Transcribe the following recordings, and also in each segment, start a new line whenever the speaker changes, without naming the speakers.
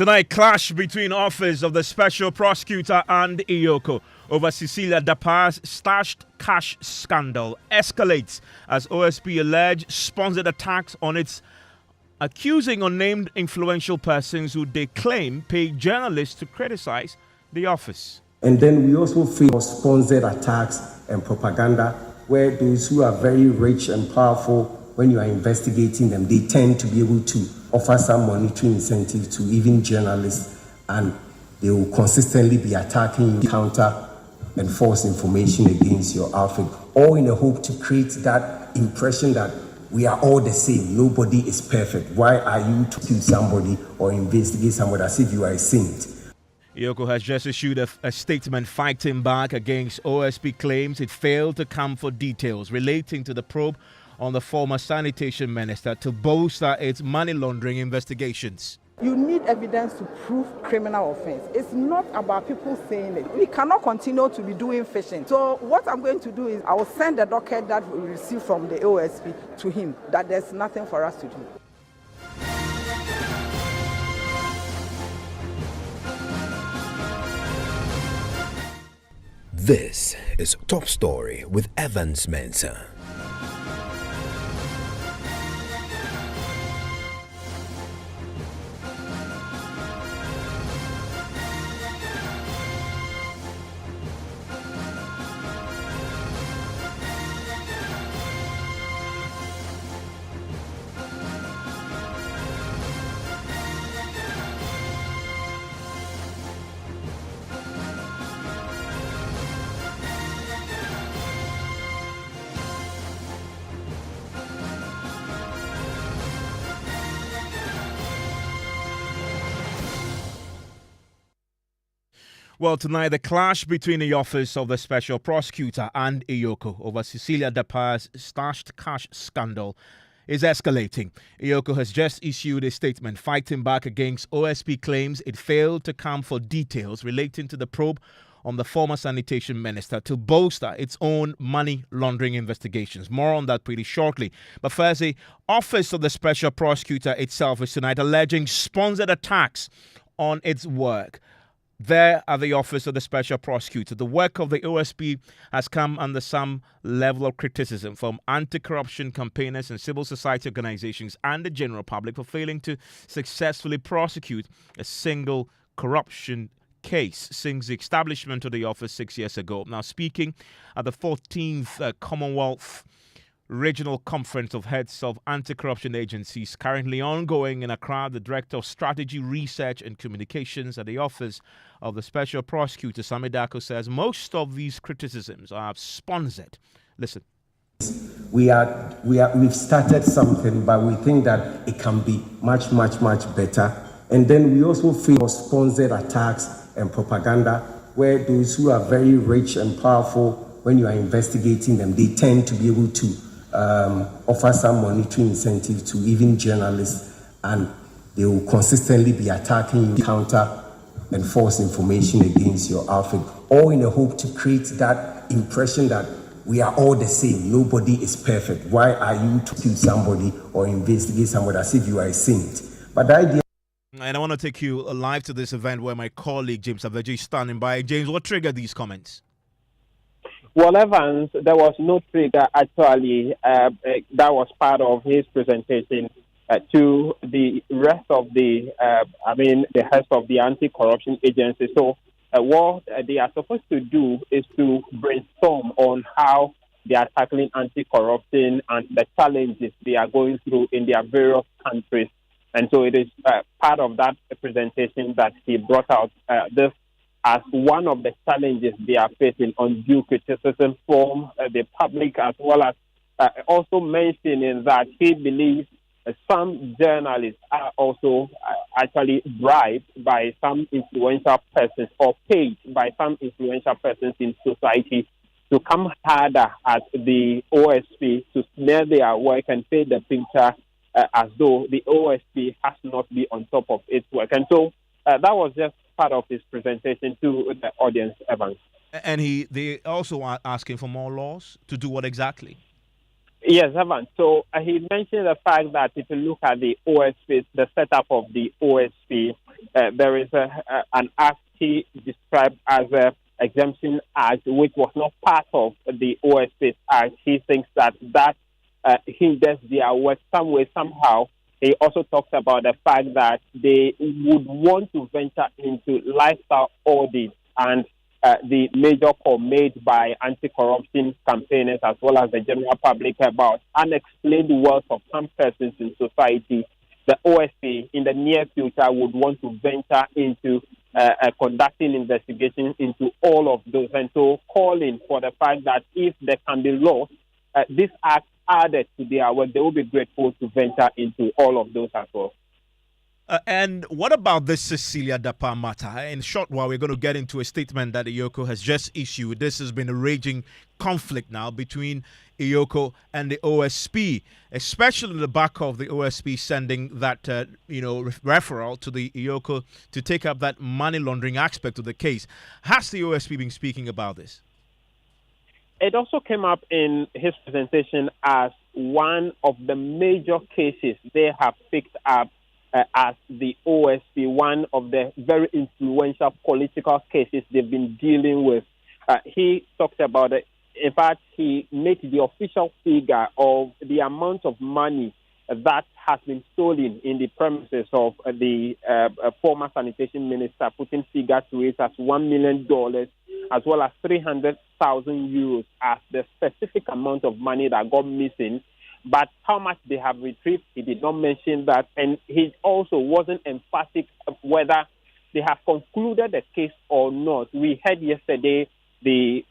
Tonight, clash between Office of the Special Prosecutor and EOCO over Cecilia Dapaah's stashed cash scandal escalates as OSP allege sponsored attacks on its accusing unnamed influential persons who they claim paid journalists to criticize the office.
And then we also face sponsored attacks and propaganda where those who are very rich and powerful, when you are investigating them, they tend to be able to offer some monetary incentive to even journalists, and they will consistently be attacking you, counter and false information against your outfit, all in a hope to create that impression that we are all the same, nobody is perfect. Why are you to kill somebody or investigate somebody as if you are a saint?
EOCO has just issued a statement fighting back against OSP claims it failed to come for details relating to the probe on the former sanitation minister to bolster its money laundering investigations.
You need evidence to prove criminal offense. It's not about people saying it. We cannot continue to be doing fishing. So what I'm going to do is I will send the docket that we received from the OSP to him, that there's nothing for us to do.
This is Top Story with Evans Mensah.
Well, tonight, the clash between the Office of the Special Prosecutor and EOCO over Cecilia Dapaah's stashed cash scandal is escalating. EOCO has just issued a statement fighting back against OSP claims it failed to come for details relating to the probe on the former sanitation minister to bolster its own money laundering investigations. More on that pretty shortly. But first, the Office of the Special Prosecutor itself is tonight alleging sponsored attacks on its work. There at the Office of the Special Prosecutor, the work of the OSP has come under some level of criticism from anti-corruption campaigners and civil society organizations and the general public for failing to successfully prosecute a single corruption case since the establishment of the office 6 years ago. Now, speaking at the 14th Commonwealth Regional Conference of Heads of Anti-Corruption Agencies currently ongoing in Accra, the Director of Strategy, Research and Communications at the Office of the Special Prosecutor, Sami Dako, says most of these criticisms are sponsored. Listen.
We've started something, but we think that it can be much better. And then we also feel sponsored attacks and propaganda where those who are very rich and powerful, when you are investigating them, they tend to be able to offer some monetary incentive to even journalists, and they will consistently be attacking you, counter and false information against your outfit, all in a hope to create that impression that we are all the same, nobody is perfect. Why are you to kill somebody or investigate somebody as if you are a saint? But the idea.
And I want to take you live to this event where my colleague James Aveji is standing by. James, what triggered these comments?
Well, Evans, there was no trigger actually. That was part of his presentation to the rest of the heads of the anti-corruption agency. So what they are supposed to do is to brainstorm on how they are tackling anti-corruption and the challenges they are going through in their various countries. And so it is part of that presentation that he brought out this as one of the challenges they are facing, undue criticism from the public, as well as also mentioning that he believes some journalists are also actually bribed by some influential persons or paid by some influential persons in society to come harder at the OSP to smear their work and paint the picture as though the OSP has not been on top of its work. And so that was just part of his presentation to the audience, Evans.
And they also are asking for more laws to do what exactly?
Yes, Evans. So he mentioned the fact that if you look at the OSP, the setup of the OSP, there is an act he described as a Exemption Act, which was not part of the OSP's Act. He thinks that hinders their work some way, somehow. He also talks about the fact that they would want to venture into lifestyle audits and the major call made by anti-corruption campaigners as well as the general public about unexplained wealth of some persons in society. The OSP in the near future would want to venture into conducting investigations into all of those, and so calling for the fact that if there can be laws, this act added to their work, they will be grateful to venture into all of those as well.
And what about this Cecilia Dapaah matter? In short while, we're going to get into a statement that EOCO has just issued. This has been a raging conflict now between EOCO and the OSP, especially in the back of the OSP sending that referral to the EOCO to take up that money laundering aspect of the case. Has the OSP been speaking about this?
It also came up in his presentation as one of the major cases they have picked up as the OSP, one of the very influential political cases they've been dealing with. He talked about it. In fact, he made the official figure of the amount of money that has been stolen in the premises of the former sanitation minister, putting figure to it as $1 million, as well as 300,000 euros as the specific amount of money that got missing. But how much they have retrieved, he did not mention that. And he also wasn't emphatic whether they have concluded the case or not. We heard yesterday the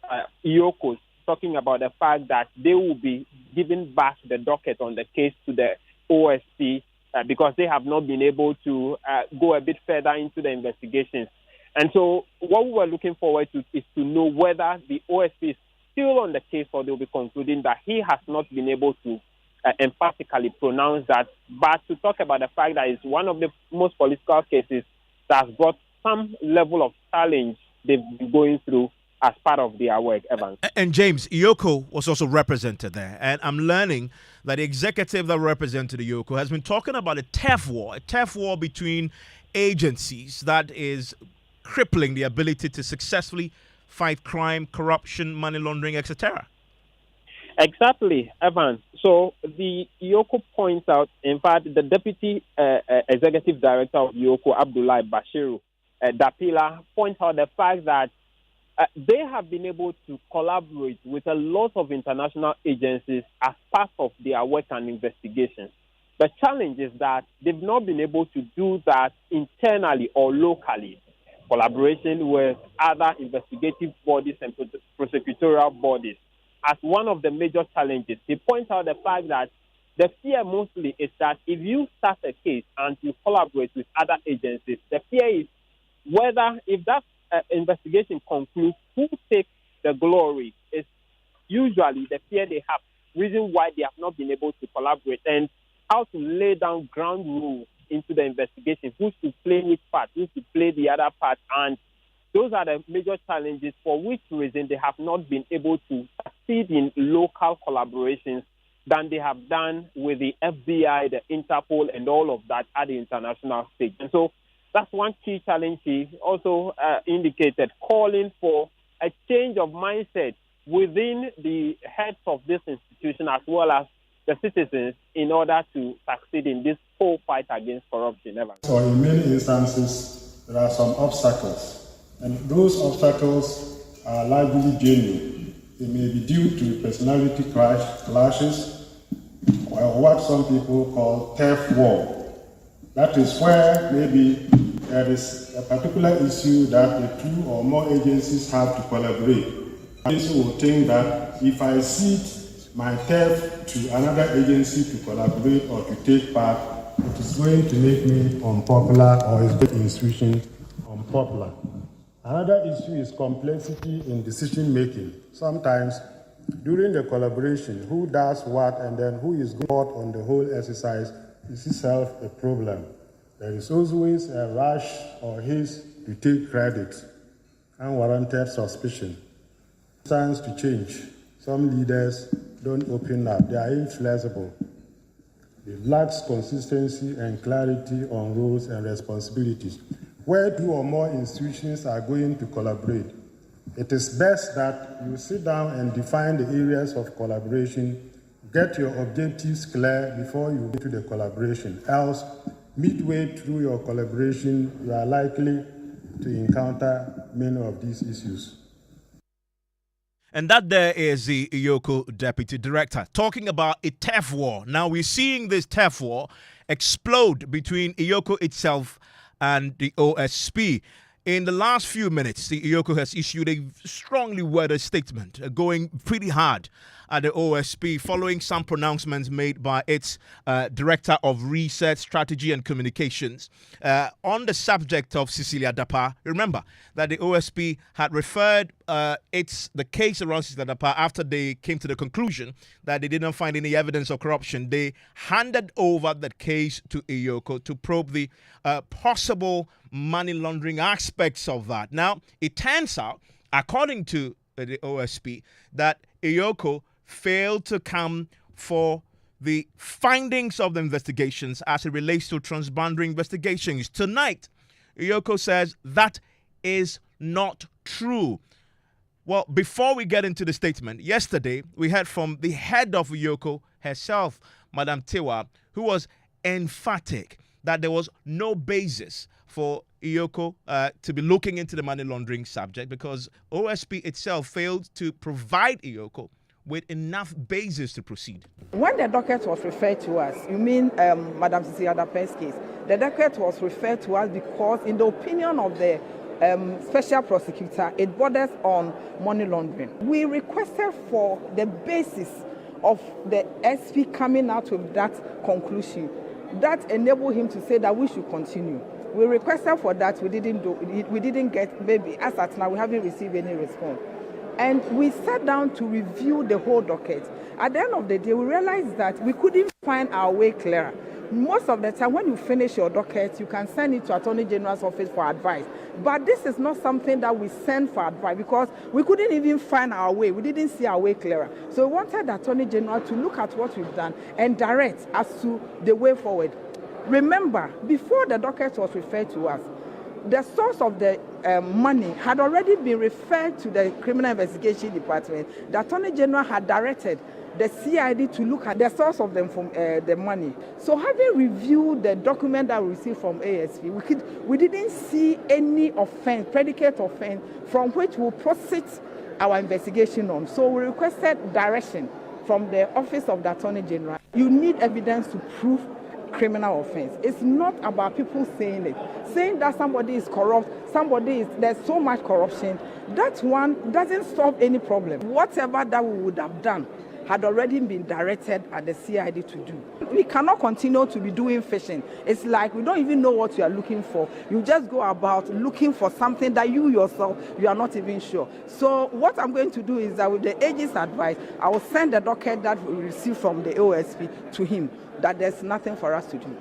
EOCO talking about the fact that they will be giving back the docket on the case to the OSP because they have not been able to go a bit further into the investigations. And so what we were looking forward to is to know whether the OSP is still on the case or they'll be concluding that he has not been able to emphatically pronounce that. But to talk about the fact that it's one of the most political cases that has brought some level of challenge they've been going through as part of their work, Evans.
And James, EOCO was also represented there. And I'm learning that the executive that represented EOCO has been talking about a turf war between agencies that is crippling the ability to successfully fight crime, corruption, money laundering, etc.
Exactly, Evans. So the EOCO points out, in fact, the Deputy Executive Director of EOCO, Abdullahi Bashiru Dapila, points out the fact that they have been able to collaborate with a lot of international agencies as part of their work and investigations. The challenge is that they've not been able to do that internally or locally. Collaboration with other investigative bodies and prosecutorial bodies as one of the major challenges. He points out the fact that the fear mostly is that if you start a case and you collaborate with other agencies, the fear is whether if that investigation concludes, who takes the glory is usually the fear they have, reason why they have not been able to collaborate, and how to lay down ground rules into the investigation, who should play which part, who should play the other part, and those are the major challenges for which reason they have not been able to succeed in local collaborations than they have done with the FBI, the Interpol, and all of that at the international stage. And so that's one key challenge. He also indicated calling for a change of mindset within the heads of this institution as well as the citizens in order to succeed in this whole fight against corruption.
So in many instances, there are some obstacles. And those obstacles are largely genuine. They may be due to personality clashes or what some people call turf war. That is where maybe there is a particular issue that the two or more agencies have to collaborate. Agency will think that if I cede my turf to another agency to collaborate or to take part, it is going to make me unpopular or is the institution unpopular. Another issue is complexity in decision making. Sometimes during the collaboration, who does what and then who is good on the whole exercise is itself a problem. There is always a rush or haste to take credit, unwarranted suspicion. Signs to change. Some leaders don't open up. They are inflexible. They lack consistency and clarity on roles and responsibilities. where 2 or more institutions are going to collaborate. It is best that you sit down and define the areas of collaboration, get your objectives clear before you go to the collaboration. Else, midway through your collaboration, you are likely to encounter many of these issues.
And that there is the EOCO Deputy Director talking about a turf war. Now we're seeing this turf war explode between EOCO itself and the OSP. In the last few minutes, the EOCO has issued a strongly worded statement going pretty hard at the OSP following some pronouncements made by its Director of Research, Strategy and Communications on the subject of Cecilia Dapaah. Remember that the OSP had referred the case around Cecilia Dapaah after they came to the conclusion that they didn't find any evidence of corruption. They handed over that case to EOCO to probe the possible money laundering aspects of that. Now, it turns out, according to the OSP, that EOCO failed to come for the findings of the investigations as it relates to transboundary investigations. Tonight, EOCO says that is not true. Well, before we get into the statement, yesterday we heard from the head of EOCO herself, Madam Tewa, who was emphatic that there was no basis for EOCO to be looking into the money laundering subject because OSP itself failed to provide EOCO with enough basis to proceed.
When the docket was referred to us, you mean Madam Cecilia Dapaah's case, the docket was referred to us because in the opinion of the special prosecutor, it borders on money laundering. We requested for the basis of the SP coming out with that conclusion that enabled him to say that we should continue. We requested for that, we didn't get, maybe as at now we haven't received any response. And we sat down to review the whole docket. At the end of the day, we realized that we couldn't find our way clearer. Most of the time, when you finish your docket, you can send it to Attorney General's office for advice. But this is not something that we send for advice because we couldn't even find our way. We didn't see our way clearer. So we wanted the Attorney General to look at what we've done and direct as to the way forward. Remember, before the docket was referred to us, the source of the money had already been referred to the Criminal Investigation Department. The Attorney General had directed the CID to look at the source of the money. So having reviewed the document that we received from ASP, we didn't see any offense, predicate offense, from which we'll proceed our investigation on. So we requested direction from the Office of the Attorney General. You need evidence to prove criminal offense. It's not about people saying it. Saying that somebody is corrupt, there's so much corruption, that one doesn't solve any problem. Whatever that we would have done had already been directed at the CID to do. We cannot continue to be doing fishing. It's like we don't even know what you are looking for. You just go about looking for something that you yourself, you are not even sure. So what I'm going to do is that with the AG's advice, I will send the docket that we received from the OSP to him, that there's nothing for us to do.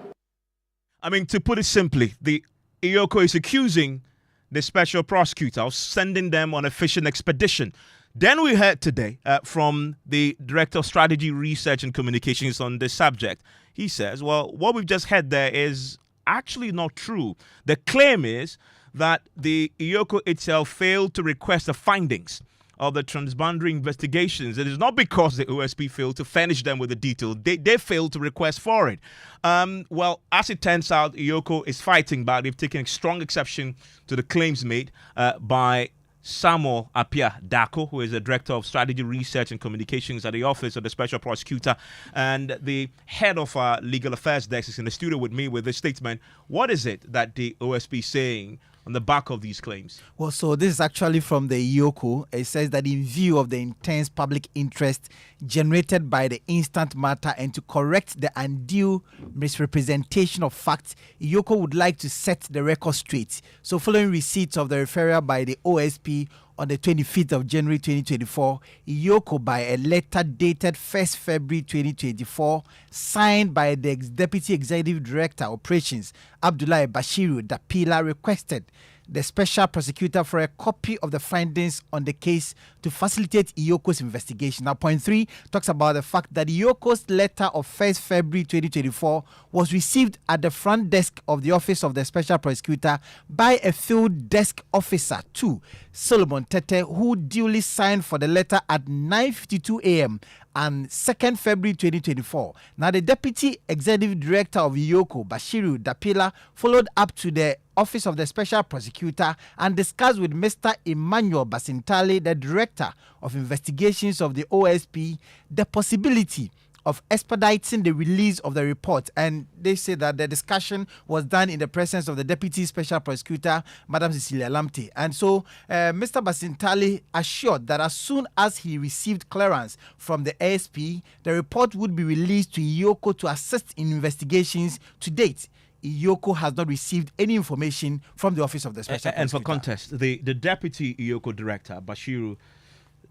I mean, to put it simply, the EOCO is accusing the special prosecutor of sending them on a fishing expedition. Then we heard today from the Director of Strategy, Research and Communications on this subject. He says, well, what we've just heard there is actually not true. The claim is that the EOCO itself failed to request the findings of the transboundary investigations. It is not because the OSP failed to furnish them with the detail. They failed to request for it. Well, as it turns out, EOCO is fighting back. They've taken strong exception to the claims made by Samuel Appiah Dako, who is the Director of Strategy, Research and Communications at the Office of the Special Prosecutor, and the head of our Legal Affairs Desk is in the studio with me with this statement. What is it that the OSP is saying on the back of these claims?
Well, so this is actually from the EOCO. It says that in view of the intense public interest generated by the instant matter and to correct the undue misrepresentation of facts, EOCO would like to set the record straight. So following receipt of the referral by the OSP on the 25th of January 2024, EOCO by a letter dated 1st February 2024, signed by the Deputy Executive Director Operations, Abdullahi Bashiru Dapila, requested the Special Prosecutor for a copy of the findings on the case to facilitate EOCO's investigation. Now, point 3 talks about the fact that EOCO's letter of 1st February 2024 was received at the front desk of the Office of the Special Prosecutor by a field desk officer, 2, Solomon Tete, who duly signed for the letter at 9:52 a.m. on 2nd February 2024. Now, the Deputy Executive Director of EOCO, Cecilia Dapaah, followed up to the Office of the Special Prosecutor and discussed with Mr. Emmanuel Basintale, the Director of Investigations of the OSP, the possibility of expediting the release of the report. And they say that the discussion was done in the presence of the Deputy Special Prosecutor, Madam Cecilia Dapaah. And so Mr. Basintale assured that as soon as he received clearance from the ASP, the report would be released to EOCO to assist in investigations. To date, EOCO has not received any information from the Office of the Special Prosecutor.
And for context, the Deputy EOCO Director, Cecilia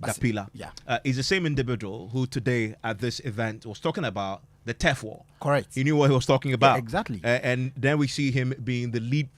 Dapaah, is the same individual who today at this event was talking about the TEF war.
Correct.
He knew what he was talking about.
Yeah, exactly.
And then we see him being the lead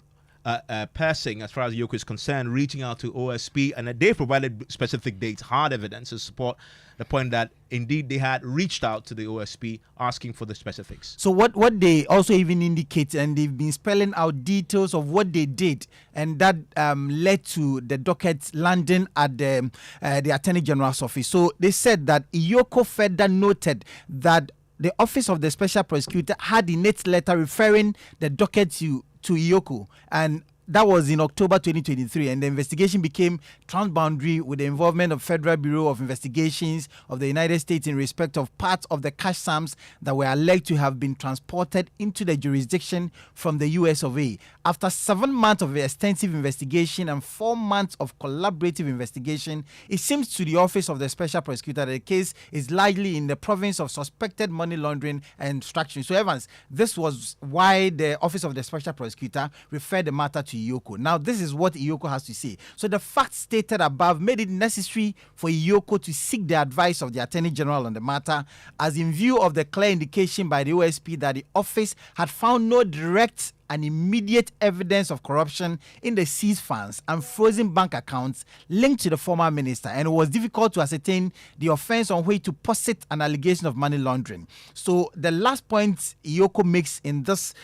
person as far as EOCO is concerned, reaching out to OSP, and they provided specific dates, hard evidence to support the point that indeed they had reached out to the OSP asking for the specifics. So
what they also even indicate, and they've been spelling out details of what they did, and that led to the docket landing at the Attorney General's office. So they said that EOCO further noted that the Office of the Special Prosecutor had in its letter referring the docket to EOCO, and that was in October 2023, and the investigation became transboundary with the involvement of Federal Bureau of Investigations of the United States in respect of parts of the cash sums that were alleged to have been transported into the jurisdiction from the US of A. After 7 months of extensive investigation and 4 months of collaborative investigation, it seems to the Office of the Special Prosecutor that the case is largely in the province of suspected money laundering and obstruction. So, Evans, this was why the Office of the Special Prosecutor referred the matter to EOCO. Now, this is what EOCO has to say. So the facts stated above made it necessary for EOCO to seek the advice of the Attorney General on the matter, as in view of the clear indication by the OSP that the office had found no direct and immediate evidence of corruption in the seized funds and frozen bank accounts linked to the former minister, and it was difficult to ascertain the offense on which to posit an allegation of money laundering. So the last point EOCO makes in this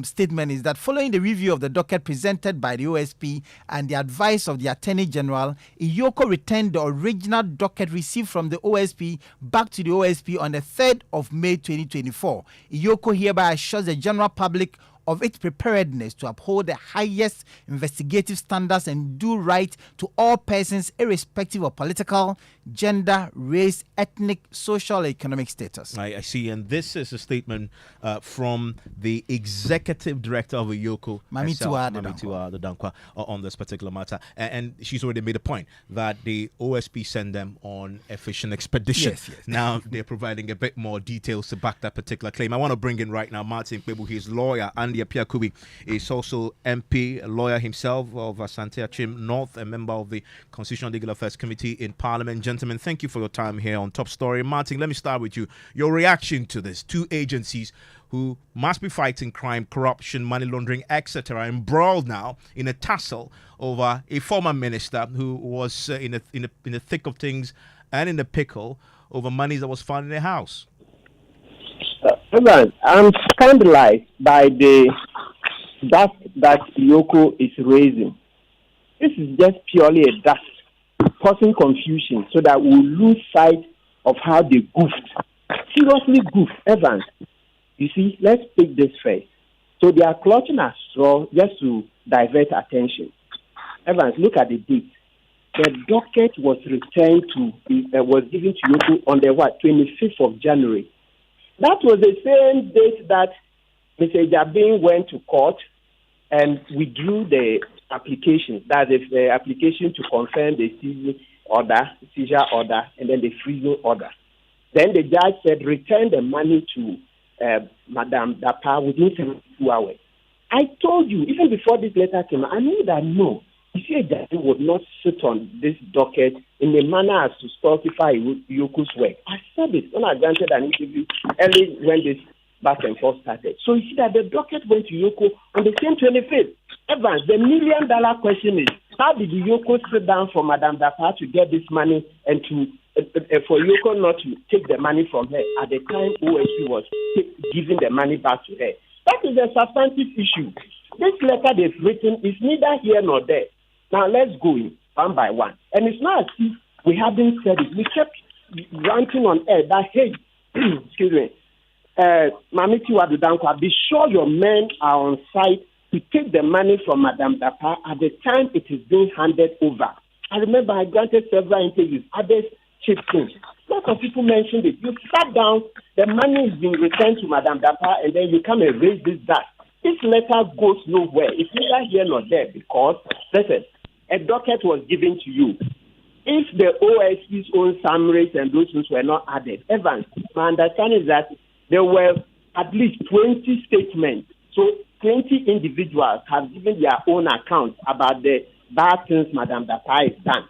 statement is that following the review of the docket presented by the OSP and the advice of the Attorney General, EOCO returned the original docket received from the OSP back to the OSP on the 3rd of May 2024. EOCO hereby assures the general public of its preparedness to uphold the highest investigative standards and do right to all persons irrespective of political, gender, race, ethnic, social, or economic status.
I see, and this is a statement from the Executive Director of EOCO,
Mamitiwa
Dankwa, on this particular matter. And she's already made a point that the OSP sent them on a fishing expedition.
Yes.
Now they're providing a bit more details to back that particular claim. I want to bring in right now Martin Kpebu, his lawyer, and Apawu Kubi is also MP, a lawyer himself of Asante Achim North, a member of the Constitutional Legal Affairs Committee in Parliament. Gentlemen, thank you for your time here on Top Story. Martin, let me start with you. Your reaction to this. Two agencies who must be fighting crime, corruption, money laundering, etc., embroiled now in a tussle over a former minister who was in the thick of things and in the pickle over money that was found in their house.
I'm scandalized by the dust that EOCO is raising. This is just purely a dust, causing confusion so that we'll lose sight of how they goofed. Seriously goofed, Evans. You see, let's pick this first. So they are clutching at straw just to divert attention. Evans, look at the date. The docket was returned was given to EOCO on the 25th of January. That was the same date that Mr. Jabin went to court and withdrew the application. That is the application to confirm the seizure order, and then the freezing order. Then the judge said, return the money to Madam Dapaah within 72 hours. I told you, even before this letter came, I knew that no, Mr. Jabin would not sit on this docket in a manner as to stultify EOCO's work. I said it when I granted an interview early when this back and forth started. So you see that the docket went to EOCO on the same 25th. Evans, the $1 million question is, How did the EOCO sit down for Madame Dapaah to get this money and to for EOCO not to take the money from her at the time OSP was giving the money back to her? That is a substantive issue. This letter they've written is neither here nor there. Now let's go in one by one. And it's not as if we haven't said it. We kept ranting on air that, hey, excuse me, Mamiti Wadudankwa, be sure your men are on site to take the money from Madame Dapaah at the time it is being handed over. I remember I granted several interviews, others chipped in. Lots of people mentioned it. You sat down, the money is being returned to Madame Dapaah, and then you come and raise this that. This letter goes nowhere. It's neither here nor there because, listen, a docket was given to you. If the OSP's own summaries and those things were not added, Evans, my understanding is that there were at least 20 statements. So 20 individuals have given their own accounts about the bad things Madame Dapaah has done.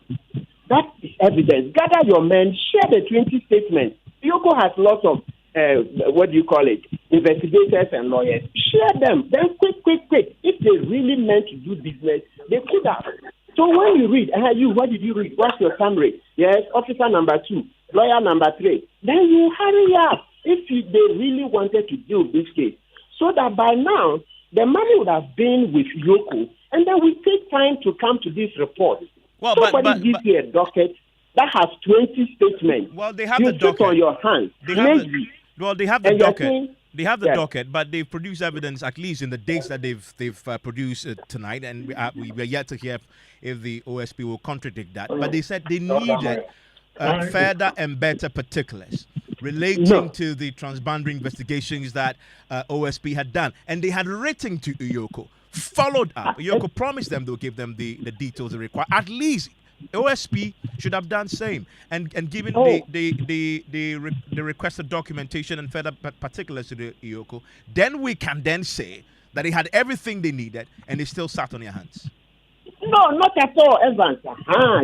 That is evidence. Gather your men, share the 20 statements. EOCO has lots of, investigators and lawyers. Share them. Then quick. If they really meant to do business, they could have. So when you read, what did you read? What's your summary? Yes, officer number 2, lawyer number 3. Then you hurry up if they really wanted to deal with this case. So that by now, the money would have been with EOCO, and then we take time to come to this report.
Well,
Somebody gives you a docket that has 20 statements.
Well, they have
you
the docket.
on your hands.
They have the docket. They have the
yes.
docket, but they've produced evidence, at least in the dates that they've produced tonight, and we are yet to hear if the OSP will contradict that. But they said they needed further and better particulars relating to the transboundary investigations that OSP had done, and they had written to EOCO, followed up. EOCO promised them they'll give them the details they require. At least OSP should have done same and given the requested documentation and further particulars to the EOCO. Then we can then say that they had everything they needed and they still sat on their hands.
No, not at all, Evans.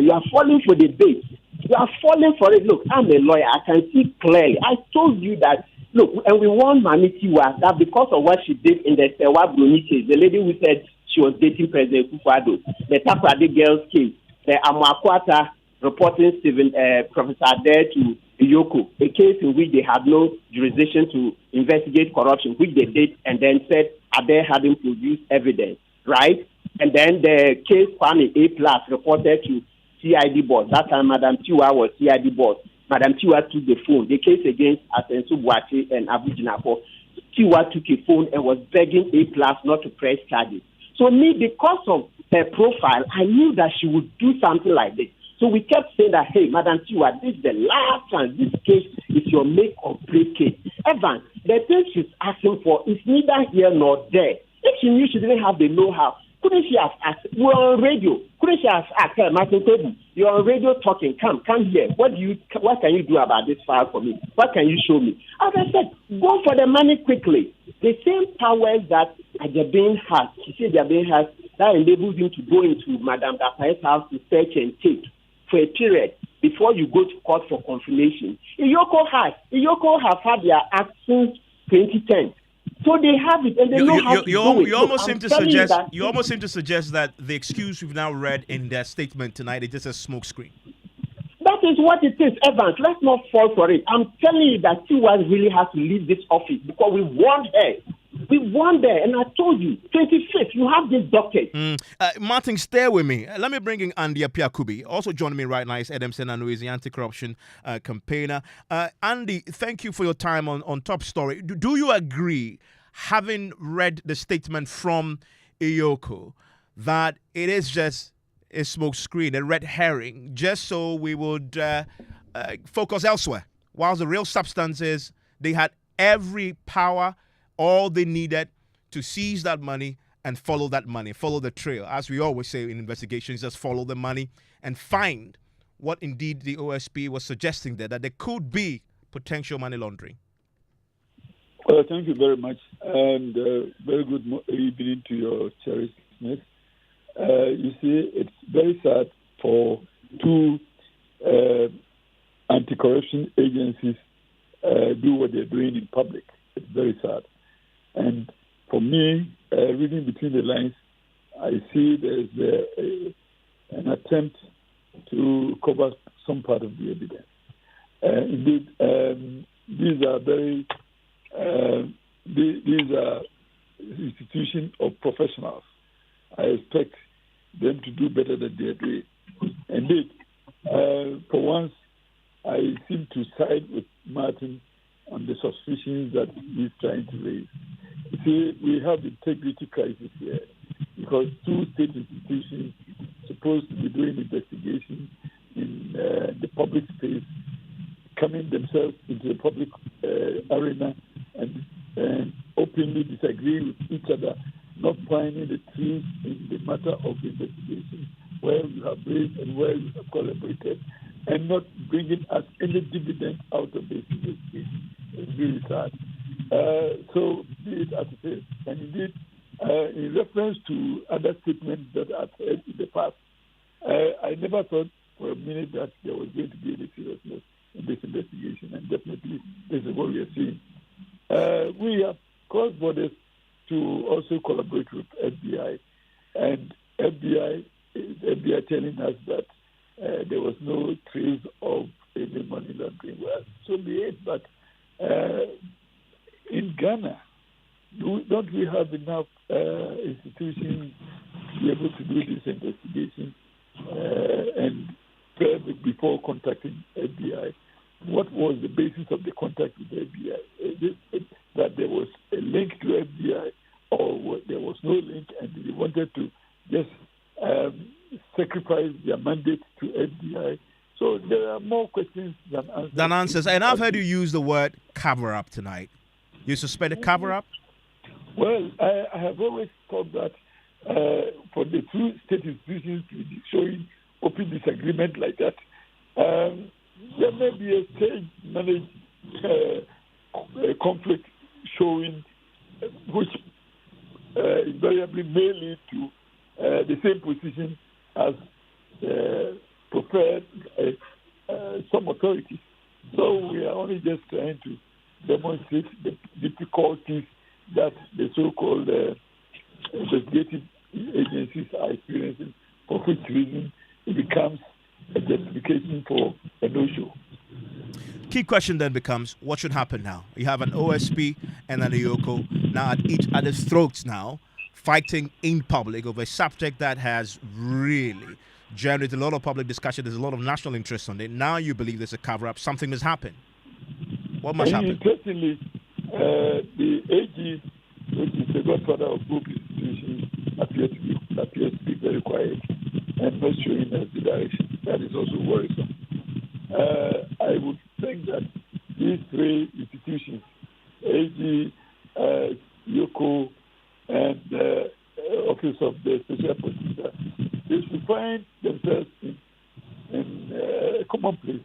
You are falling for the bait. You are falling for it. Look, I'm a lawyer. I can see clearly. I told you that. Look, and we warned Mamiti that because of what she did in the Sewa Bruni case, the lady who said she was dating President Kufuor, the Takoradi girls case, the Amoakwata reporting Professor Adair to EOCO, a case in which they had no jurisdiction to investigate corruption, which they did, and then said Adair hadn't produced evidence, right? And then the case Kwame A+ reported to CID boss. That time, Madam Tiwa was CID boss. Madam Tiwa took the phone. The case against Asensu Boache and Abu Jinako. Tiwa took a phone and was begging A+ not to press charges. So me, because of her profile, I knew that she would do something like this. So we kept saying that, hey, Madam Tiwa, this is the last chance. This case is your make or break case. Evan, the thing she's asking for is neither here nor there. If she knew she didn't have the know-how, couldn't she have asked? We're on radio. Couldn't she have asked her, Martin Tebu, you're on radio talking. Come here. What can you do about this file for me? What can you show me? As I said, go for the money quickly. The same powers that Ajabin has, Cecilia Dapaah has, that enables him to go into Madame Dapaah's house to search and take for a period before you go to court for confirmation. EOCO have had their act since 2010. So they have it, and they know how to do it.
You almost seem to suggest that the excuse we've now read in their statement tonight is just a smokescreen.
That is what it is, Evans. Let's not fall for it. I'm telling you that Tiwa really has to leave this office because we warned her. We warned her, and I told you, 25th, you have this docket.
Martin, stay with me. Let me bring in Andy Apiakubi. Also joining me right now is Edemson and is the anti-corruption campaigner. Andy, thank you for your time on Top Story. Do you agree, having read the statement from EOCO, that it is just a smoke screen, a red herring, just so we would focus elsewhere, while the real substance is they had every power, all they needed to seize that money and follow that money, follow the trail. As we always say in investigations, just follow the money and find what indeed the OSP was suggesting there, that there could be potential money laundering.
Well, thank you very much, and very good evening to your Cherry Smith. You see, it's very sad for two anti-corruption agencies do what they're doing in public. It's very sad. And for me, reading between the lines, I see there's an attempt to cover some part of the evidence. Indeed, these are these are institutions of professionals. I expect them to do better than they are doing. Indeed, for once, I seem to side with Martin on the suspicions that he's trying to raise. You see, we have integrity crisis here because two state institutions supposed to be doing investigation in the public space, coming themselves into the public arena and openly disagree with each other, not finding the truth in the matter of the investigation, where we have raised and where we have collaborated, and not bringing us any dividend out of this investigation. It's really sad. So, be it as it is. And indeed, in reference to other statements that I've heard in the past, I never thought for a minute that there was going to be any seriousness in this investigation, and definitely this is what we are seeing. We have crossed borders to also collaborate with FBI, and FBI telling us that there was no trace of any money laundering. Well, so be it, but in Ghana, don't we have enough institutions to be able to do this investigation and before contacting FBI? What was the basis of the contact with the FBI? That there was a link to FBI or there was no link and they wanted to just sacrifice their mandate to FBI. So there are more questions than answers.
And I've heard you use the word cover-up tonight. You suspect a cover-up?
Well, I have always thought that for the two state institutions to be showing open disagreement like that, there may be a stage-managed conflict showing, which invariably may lead to the same position as preferred some authorities. So we are only just trying to demonstrate the difficulties that the so-called investigative agencies are experiencing, for which reason it becomes a justification for a no-show.
Key question then becomes, what should happen now? You have an OSP and an EOCO now at each other's throats now, fighting in public over a subject that has really generated a lot of public discussion. There's a lot of national interest on it. Now you believe there's a cover-up. Something must happen. What must happen?
Interestingly, the AG, which is the godfather of both institutions, appears to be very quiet and not showing us the direction. That is also worrisome. I would think that these three institutions, AG, EOCO, and Office of the Special Prosecutor, they should find themselves in a common place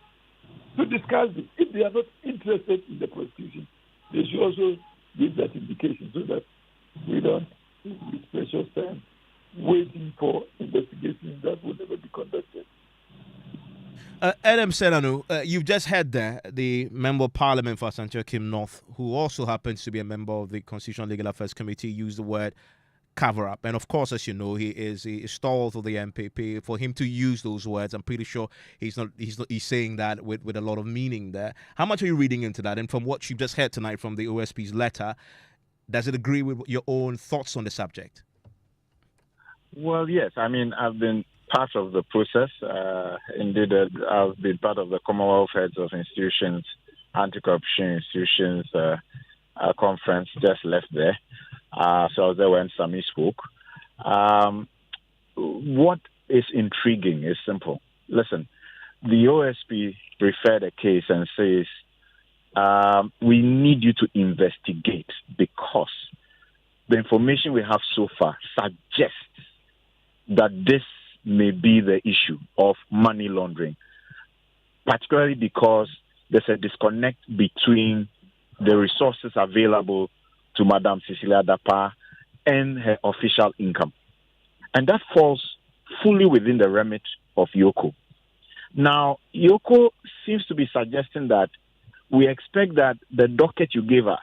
to discuss this. If they are not interested in the prosecution, they should also give that indication so that we don't waste precious time waiting for investigations that will never be conducted.
Adam Senanu, you've just heard there the Member of Parliament for Asante Kim North, who also happens to be a member of the Constitutional Legal Affairs Committee, used the word cover-up. And of course, as you know, he is a stalwart of the MPP. For him to use those words, I'm pretty sure he's saying that with a lot of meaning there. How much are you reading into that? And from what you've just heard tonight from the OSP's letter, does it agree with your own thoughts on the subject?
Well, yes. I mean, I've been part of the process. Indeed, I've been part of the Commonwealth Heads of Institutions, Anti-Corruption Institutions conference, just left there. So I was there when Sami spoke. What is intriguing is simple. Listen, the OSP referred a case and says, we need you to investigate because the information we have so far suggests that this may be the issue of money laundering, particularly because there's a disconnect between the resources available to Madam Cecilia Dapaah and her official income. And that falls fully within the remit of EOCO. Now, EOCO seems to be suggesting that we expect that the docket you gave us,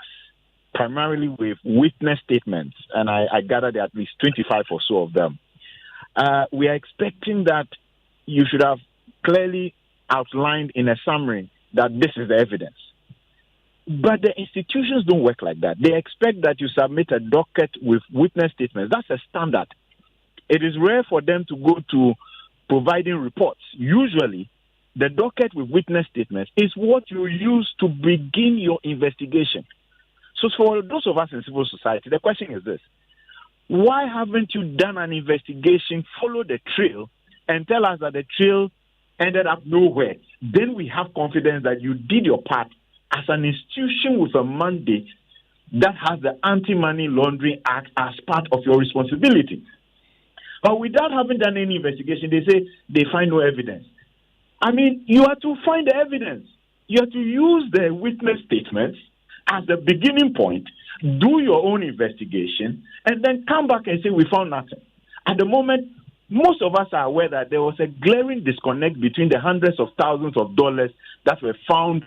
primarily with witness statements, and I gather there are at least 25 or so of them, we are expecting that you should have clearly outlined in a summary that this is the evidence. But the institutions don't work like that. They expect that you submit a docket with witness statements. That's a standard. It is rare for them to go to providing reports. Usually, the docket with witness statements is what you use to begin your investigation. So for those of us in civil society, the question is this. Why haven't you done an investigation, follow the trail, and tell us that the trail ended up nowhere? Then we have confidence that you did your part as an institution with a mandate that has the Anti-Money Laundering Act as part of your responsibility. But without having done any investigation, they say they find no evidence. I mean, you have to find the evidence. You have to use the witness statements as the beginning point, do your own investigation, and then come back and say we found nothing. At the moment, most of us are aware that there was a glaring disconnect between the hundreds of thousands of dollars that were found,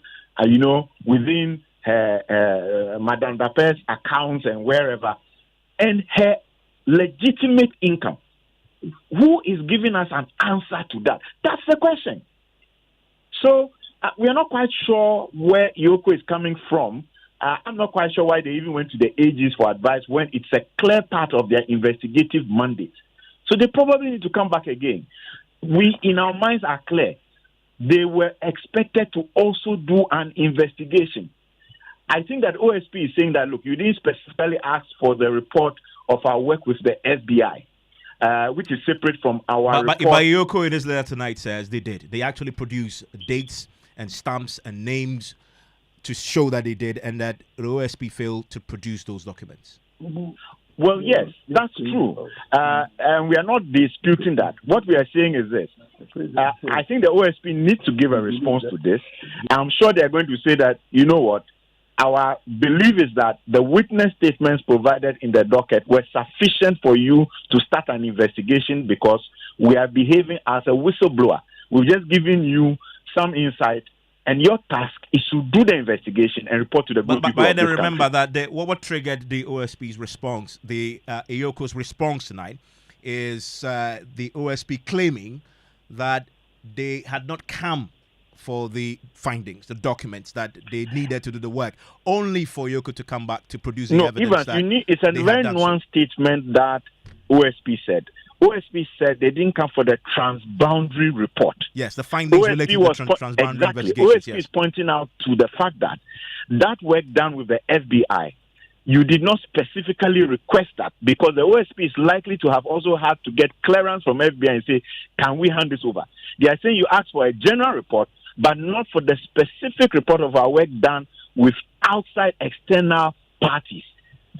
within Madame Dapaah's accounts and wherever, and her legitimate income. Who is giving us an answer to that? That's the question. So we are not quite sure where EOCO is coming from. I'm not quite sure why they even went to the AGs for advice when it's a clear part of their investigative mandate. So they probably need to come back again. We, in our minds, are clear. They were expected to also do an investigation. I think that OSP is saying that, look, you didn't specifically ask for the report of our work with the FBI, which is separate from our report.
But EOCO in his letter tonight says they did. They actually produced dates and stamps and names to show that they did, and that the OSP failed to produce those documents.
Well, yes, that's true. And we are not disputing that. What we are saying is this. I think the OSP needs to give a response to this. I'm sure they are going to say that, you know what, our belief is that the witness statements provided in the docket were sufficient for you to start an investigation because we are behaving as a whistleblower. We've just given you some insight, and your task is to do the investigation and report to the good people.
But then remember that what triggered the OSP's response, the EOCO's response tonight, is the OSP claiming that they had not come for the findings, the documents that they needed to do the work, only for EOCO to come back to produce the evidence.
It's a very nuanced statement that OSP said. OSP said they didn't come for the transboundary report.
Yes, the findings
OSP
related to the transboundary investigations.
OSP is pointing out to the fact that work done with the FBI, you did not specifically request that because the OSP is likely to have also had to get clearance from FBI and say, can we hand this over? They are saying you asked for a general report, but not for the specific report of our work done with outside external parties.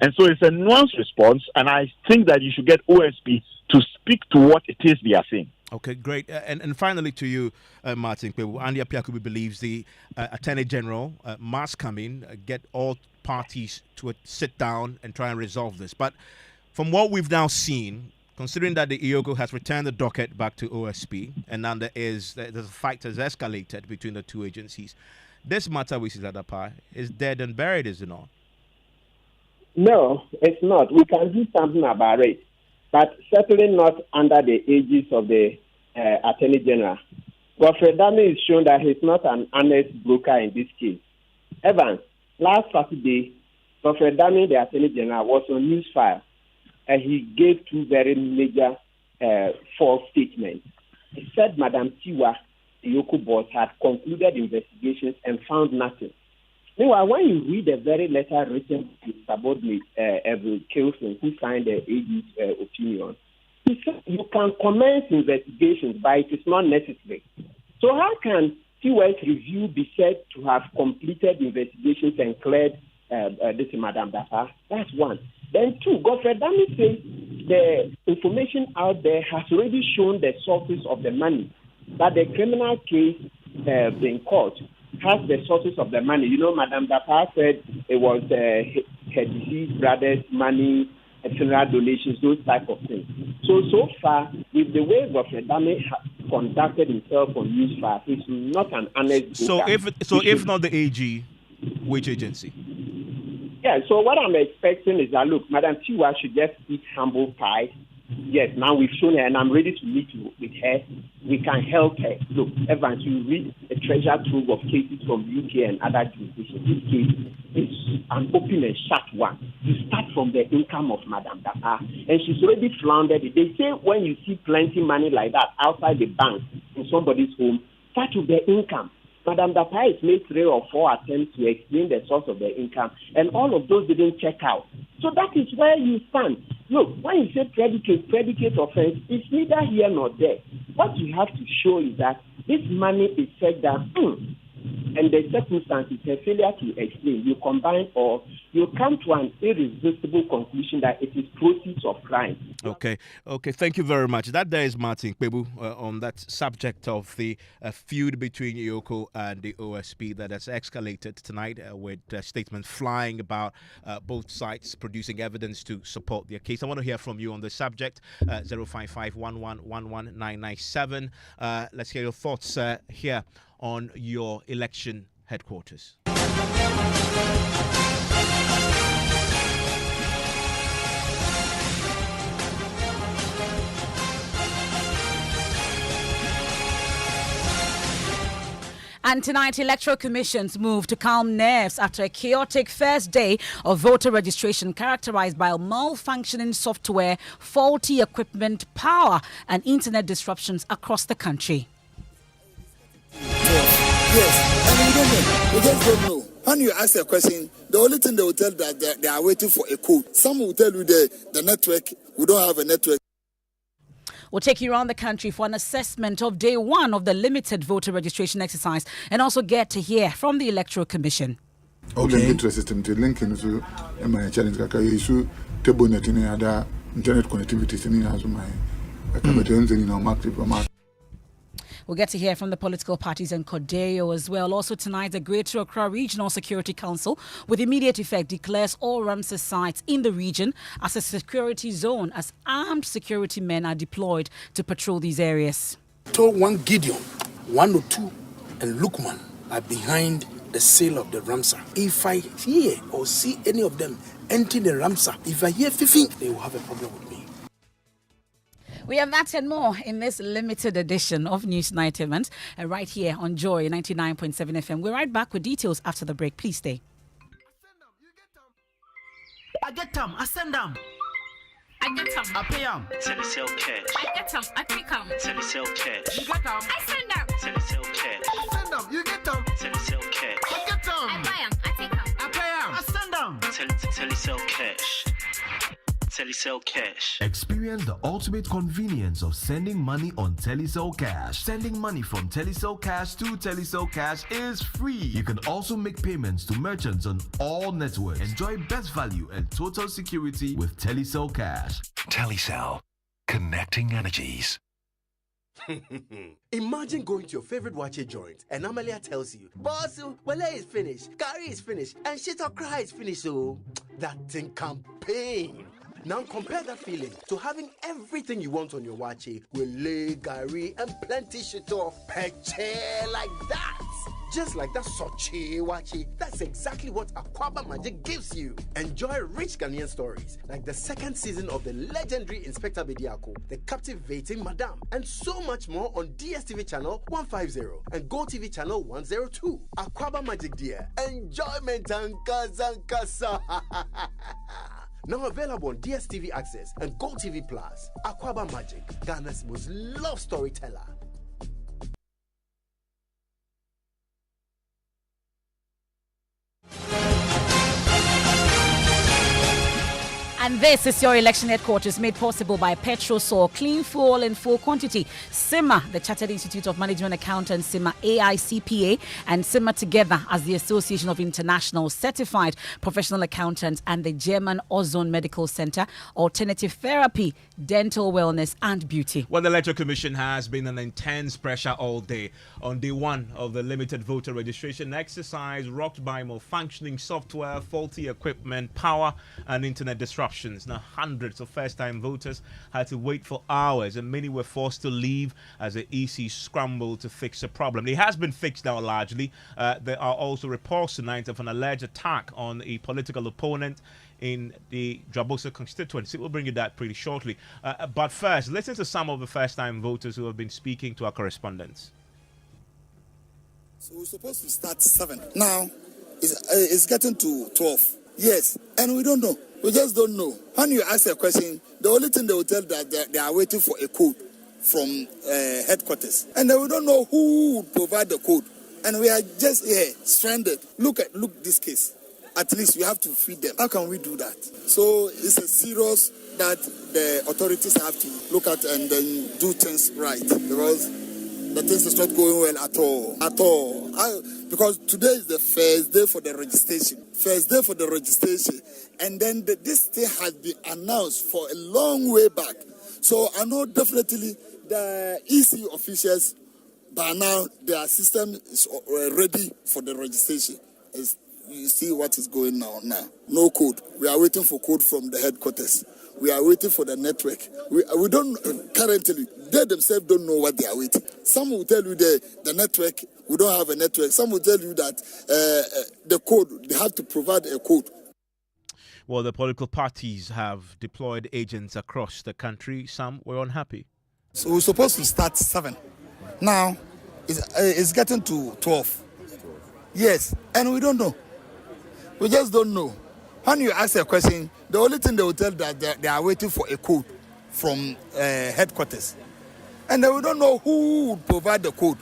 And so it's a nuanced response, and I think that you should get OSP to speak to what it is they are saying.
Okay, great. And finally to you, Martin Kpebu, Andy Apiakubi believes the Attorney General must come in, get all parties to sit down and try and resolve this. But from what we've now seen, considering that the EOCO has returned the docket back to OSP, and now the fight has escalated between the two agencies, this matter with Cecilia Dapaah is dead and buried, is it not?
No, it's not. We can do something about it, but certainly not under the aegis of the Attorney General. Godfrey Dame is shown that he's not an honest broker in this case. Evans, last Saturday, Godfrey Dame, the Attorney General, was on Newsfile, and he gave two very major false statements. He said Madam Tiwa, the EOCO boss, had concluded investigations and found nothing. Meanwhile, when you read a very letter written to subordinate Evan Kilson, who signed the AG's opinion, he said you can commence investigations, but it is not necessary. So how can Tiwa's review be said to have completed investigations and cleared this Madam Dapaah? That's one. Then two, Godfrey Dame says the information out there has already shown the sources of the money, that the criminal case in court has the sources of the money. You know, Madam Dapaah said it was her deceased brother's money, funeral donations, those type of things. So far, with the way Godfrey Dame conducted himself on Newsfile, he's not an honest broker.
So if not the AG, which agency?
Yeah, so what I'm expecting is that, look, Madam Tiwa should just eat humble pie
Yes, now we've shown her, and I'm ready to meet with her. We can help her. Look, Evans, you read a treasure trove of cases from UK and other jurisdictions. This case is an open and shut one. You start from the income of Madam Dapaah, and she's already floundered it. They say when you see plenty money like that outside the bank in somebody's home, start with the income. Madam Dapaah has made 3 or 4 attempts to explain the source of the income, and all of those didn't check out. So that is where you stand. Look, when you say predicate offense, it's neither here nor there. What you have to show is that this money is set down, and the circumstances, a failure to explain, you combine or you come to an irresistible conclusion that it is proceeds of crime.
Okay. Thank you very much. That there is Martin Kpebu on that subject of the feud between EOCO and the OSP that has escalated tonight with statements flying about both sides producing evidence to support their case. I want to hear from you on the subject. 05511119997. Let's hear your thoughts here on your election headquarters.
And tonight, electoral commissions move to calm nerves after a chaotic first day of voter registration characterized by malfunctioning software, faulty equipment, power, and internet disruptions across the country.
Yes, and we just don't know. When you ask a question, the only thing they will tell that they are waiting for a code. Some will tell you the network, we don't have a network.
We'll take you around the country for an assessment of day one of the limited voter registration exercise and also get to hear from the Electoral Commission.
Okay. Interest system to link in to my challenge kaka issue table net in other internet connectivity in as my
We'll get to hear from the political parties in Cordeo as well. Also tonight, the Greater Accra Regional Security Council, with immediate effect, declares all Ramsar sites in the region as a security zone as armed security men are deployed to patrol these areas.
So one Gideon, 102, and Lukman are behind the sale of the Ramsar. If I hear or see any of them entering the Ramsar, if I hear Fifi, they will have a problem with me.
We have that and more in this limited edition of News Night Event right here on Joy 99.7 FM. We're right back with details after the break. Please stay.
I get them. I send them. I get them. I pay them.
Telesale cash.
I get them. I pick them.
Telesale cash.
You get them. I send them.
Telesale cash.
I send them. You get them.
Telesale cash.
I get them. I buy them. I take them. I pay them. I send them.
Telesale cash. Telecel Cash.
Experience the ultimate convenience of sending money on Telecel Cash. Sending money from Telecel Cash to Telecel Cash is free. You can also make payments to merchants on all networks. Enjoy best value and total security with Telecel Cash.
Telecel. Connecting energies.
Imagine going to your favorite wache joint and Amalia tells you, Boss, Wale is finished, curry is finished, and shit or cry is finished, so that thing can pain. Now compare that feeling to having everything you want on your wache with lay, gari, and plenty shit off peche like that. Just like that Sochi wache, that's exactly what Akwaba Magic gives you. Enjoy rich Ghanaian stories like the second season of the legendary Inspector Bediako, the captivating Madame, and so much more on DSTV channel 150 and GoTV channel 102. Akwaba Magic, dear. Enjoyment and kazankasa. Now available on DSTV Access and GoTV Plus. Akwaba Magic, Ghana's most loved storyteller.
And this is your election headquarters, made possible by Petrosol, clean fuel in full quantity. CIMA, the Chartered Institute of Management Accountants, CIMA AICPA, and CIMA together as the Association of International Certified Professional Accountants and the German Ozone Medical Center, alternative therapy, dental wellness, and beauty.
Well, the Electoral Commission has been an intense pressure all day on day one of the limited voter registration exercise, rocked by malfunctioning software, faulty equipment, power, and internet disruption. restrictions. Now, hundreds of first-time voters had to wait for hours, and many were forced to leave as the EC scrambled to fix the problem. It has been fixed now largely. There are also reports tonight of an alleged attack on a political opponent in the Drabosa constituency. We'll bring you that pretty shortly. But first, listen to some of the first-time voters who have been speaking to our correspondents.
So we're supposed to start 7. Now, it's getting to 12. Yes, and we don't know. We just don't know. When you ask a question, the only thing they will tell that they are waiting for a code from headquarters. And then we don't know who would provide the code. And we are just here, stranded. Look this case. At least we have to feed them. How can we do that? So it's a serious that the authorities have to look at and then do things right. Because the things is not going well at all. Because today is the first day for the registration. And then this thing has been announced for a long way back. So I know definitely the EC officials, by now, their system is ready for the registration. You see what is going on now. No code. We are waiting for code from the headquarters. We are waiting for the network. We don't currently, they themselves don't know what they are waiting. Some will tell you the network, we don't have a network. Some will tell you that the code, they have to provide a code.
Well, the political parties have deployed agents across the country. Some were unhappy.
So we're supposed to start 7. Now, it's getting to 12. Yes, and we don't know. We just don't know. When you ask a question, the only thing they will tell that they are waiting for a code from headquarters. And then we don't know who would provide the code.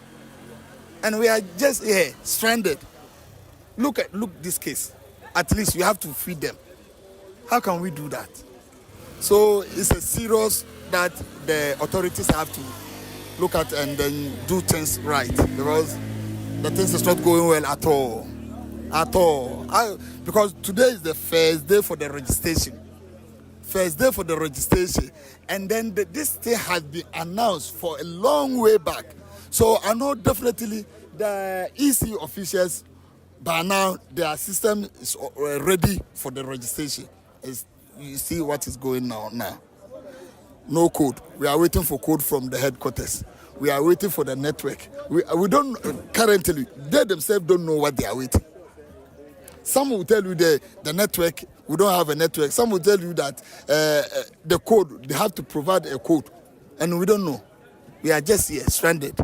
And we are just here, stranded. Look this case. At least we have to feed them. How can we do that? So it's a serious that the authorities have to look at and then do things right. Because the things is not going well at all. Because today is the first day for the registration. And then this thing has been announced for a long way back. So I know definitely the EC officials, by now, their system is ready for the registration. You see what is going on now. No code. We are waiting for code from the headquarters. We are waiting for the network. We don't currently, they themselves don't know what they are waiting. Some will tell you the network, we don't have a network. Some will tell you that the code, they have to provide a code. And we don't know. We are just here, stranded.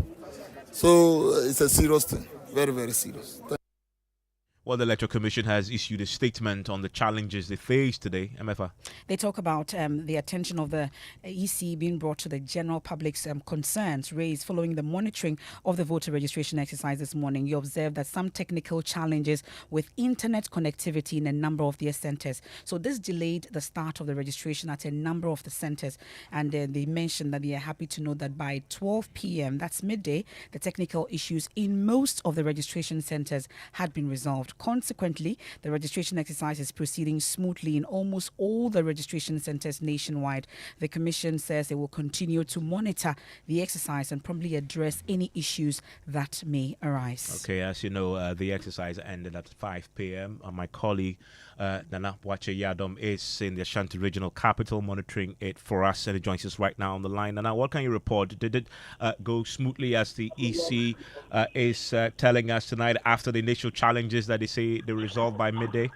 So it's a serious thing, very, very serious.
Well, the Electoral Commission has issued a statement on the challenges they face today. Emefa.
They talk about the attention of the EC being brought to the general public's concerns raised following the monitoring of the voter registration exercise this morning. You observe that some technical challenges with internet connectivity in a number of their centres. So this delayed the start of the registration at a number of the centres. And they mentioned that they are happy to know that by 12 p.m., that's midday, the technical issues in most of the registration centres had been resolved. Consequently, the registration exercise is proceeding smoothly in almost all the registration centres nationwide. The Commission says they will continue to monitor the exercise and probably address any issues that may arise.
Okay, as you know, the exercise ended at 5 p.m. My colleague, Nana Bwache Yadom, is in the Ashanti Regional Capital monitoring it for us, and he joins us right now on the line. Nana, what can you report? Did it go smoothly as the EC is telling us tonight after the initial challenges that they say they resolved by midday?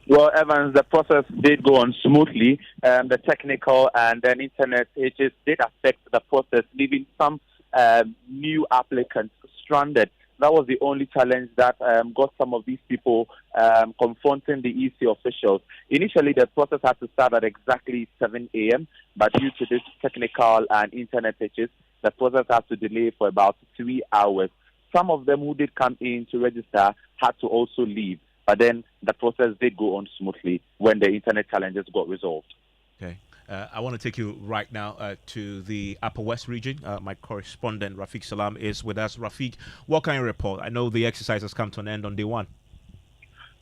Well, Evans, the process did go on smoothly. The technical and then internet issues did affect the process, leaving some new applicants stranded. That was the only challenge that got some of these people confronting the EC officials. Initially, the process had to start at exactly 7 a.m., but due to this technical and internet issues, the process had to delay for about 3 hours. Some of them who did come in to register had to also leave, but then the process did go on smoothly when the internet challenges got resolved.
Okay. I want to take you right now to the Upper West region. My correspondent, Rafiq Salam, is with us. Rafiq, what can you report? I know the exercise has come to an end on day one.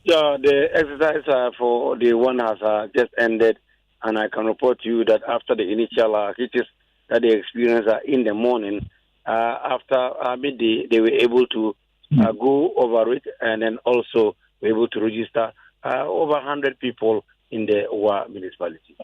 Yeah, the exercise for day one has just ended, and I can report to you that after the initial hitches that they experienced in the morning, after midday, they were able to go over it and then also were able to register over 100 people in the Owa municipality.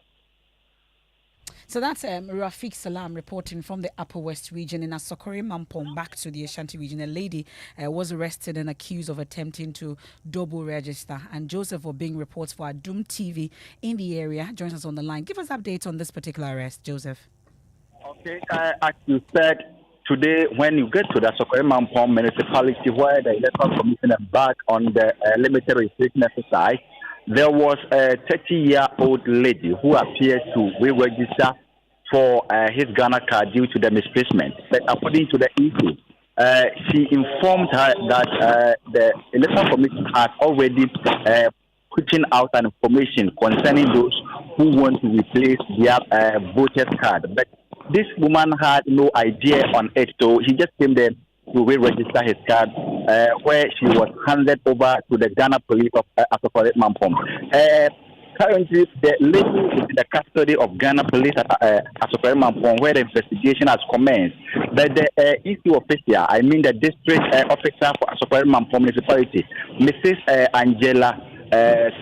So that's Rafiq Salam reporting from the Upper West region in Asokore Mampong. Back to the Ashanti region, a lady was arrested and accused of attempting to double register. And Joseph Obing reports for Adum TV in the area. Joins us on the line. Give us updates on this particular arrest, Joseph.
Okay, as you said, today when you get to the Asokore Mampong municipality where the Electoral Commission embarked on the limited registration exercise, there was a 30-year-old lady who appeared to re-register for his Ghana card due to the misplacement. But according to the EOCO, she informed her that the Electoral Commission has already putting out an information concerning those who want to replace their voter's card. But this woman had no idea on it, so he just came there to re-register his card, where she was handed over to the Ghana police of Asokore Mampong. Currently, the lady is in the custody of Ghana police at Asokore Mampong, where the investigation has commenced. But the EC official, I mean the district officer for Asokore Mampong municipality, Mrs. Angela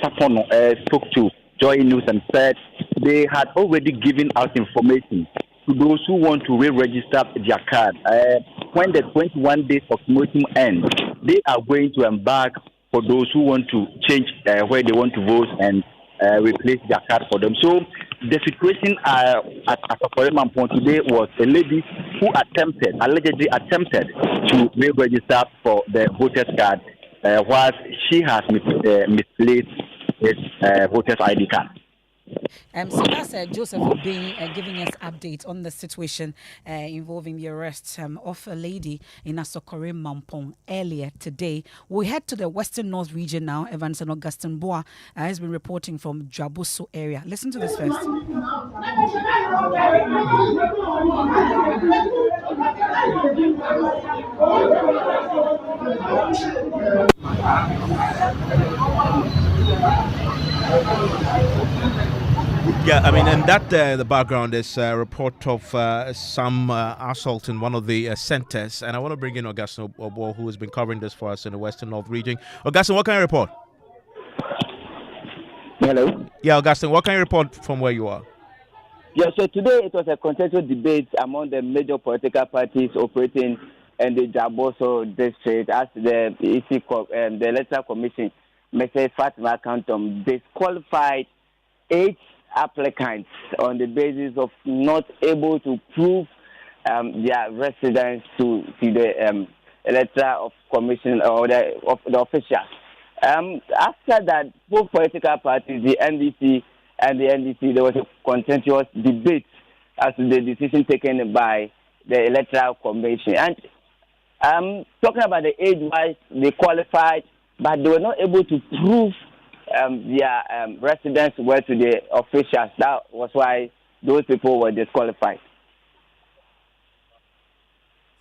Sapono, spoke to Joy News and said they had already given out information to those who want to re-register their card. When the 21 days of moratorium ends, they are going to embark for those who want to change where they want to vote and replace their card for them. So the situation at Asokore Mampong today was a lady who allegedly attempted to re-register for the voter's card whilst she has misplaced his voter's ID card.
So that's Joseph Obing giving us updates on the situation involving the arrest of a lady in Asokore Mampong earlier today. We head to the Western North region now. Evans and Augustine Boa has been reporting from Dwaboso area. Listen to this first.
Yeah, I mean, and that the background is a report of some assault in one of the centers. And I want to bring in Augustine Obo, who has been covering this for us in the Western North region. Augustine, what can you report?
Hello?
Yeah, Augustine, what can you report from where you are?
Yeah, so today it was a contentious debate among the major political parties operating in the Dwaboso district as the EOCO, the Electoral Commission, Mensah Fatima Kantom, disqualified 8 applicants on the basis of not able to prove their residence to the Electoral Commission or the officials. After that, both political parties, the NDC and the NDC, there was a contentious debate as to the decision taken by the Electoral Commission. And talking about the age-wise, they qualified, but they were not able to prove their residents were to the officials. That was why those people were disqualified.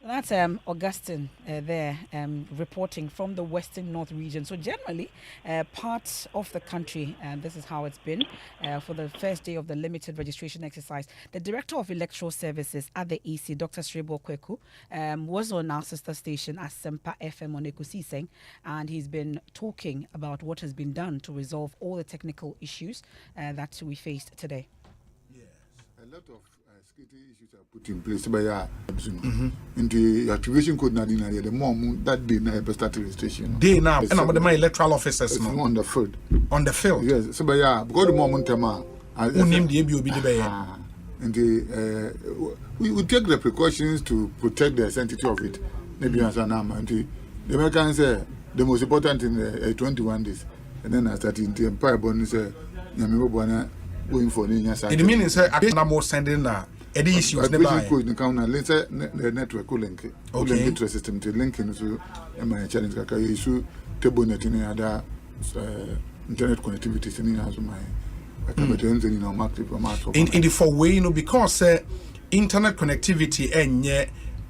That's Augustine there reporting from the Western North region. So generally, parts of the country, and this is how it's been for the first day of the limited registration exercise. The Director of Electoral Services at the EC, Dr. Srebo Kweku, was on our sister station at Sempa FM on Ekusiseng, and he's been talking about what has been done to resolve all the technical issues that we faced today.
Yes, a lot of security issues are put in place by into activation code na the mom that day na start registration.
Day now, and about my electoral officers now
on the field.
On the field.
Yes, so by because the mom tema.
Who named the ABOB the
and we take the precautions to protect the sanctity of it. Maybe as an arm and the Americans say the most important in 21 days, and then I started to empire bonus going for the
it means I'm more sending any issues nearby.
Later the network will link the system to link into my challenge issue table net in other internet connectivity in as my
in the four way, because internet connectivity and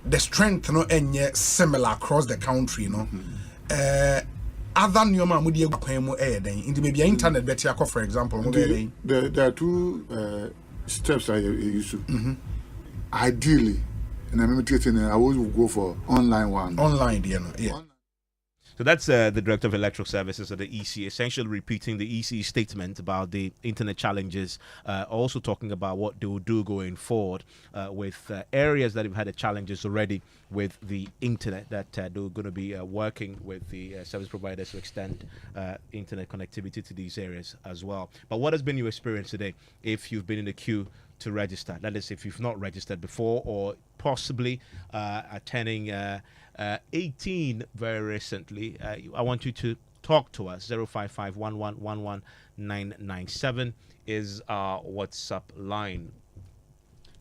the strength similar across the country, other new media in the maybe internet better, for example.
There are two steps I use to. Ideally, and I'm meditating, I always go for online one.
Online, yeah.
So that's the Director of Electoral Services of the EC, essentially repeating the EC statement about the internet challenges, also talking about what they will do going forward with areas that have had the challenges already with the internet, that they're going to be working with the service providers to extend internet connectivity to these areas as well. But what has been your experience today if you've been in the queue to register? That is, if you've not registered before or possibly attending 18 very recently. I want you to talk to us. 055-1111-997 is our WhatsApp line.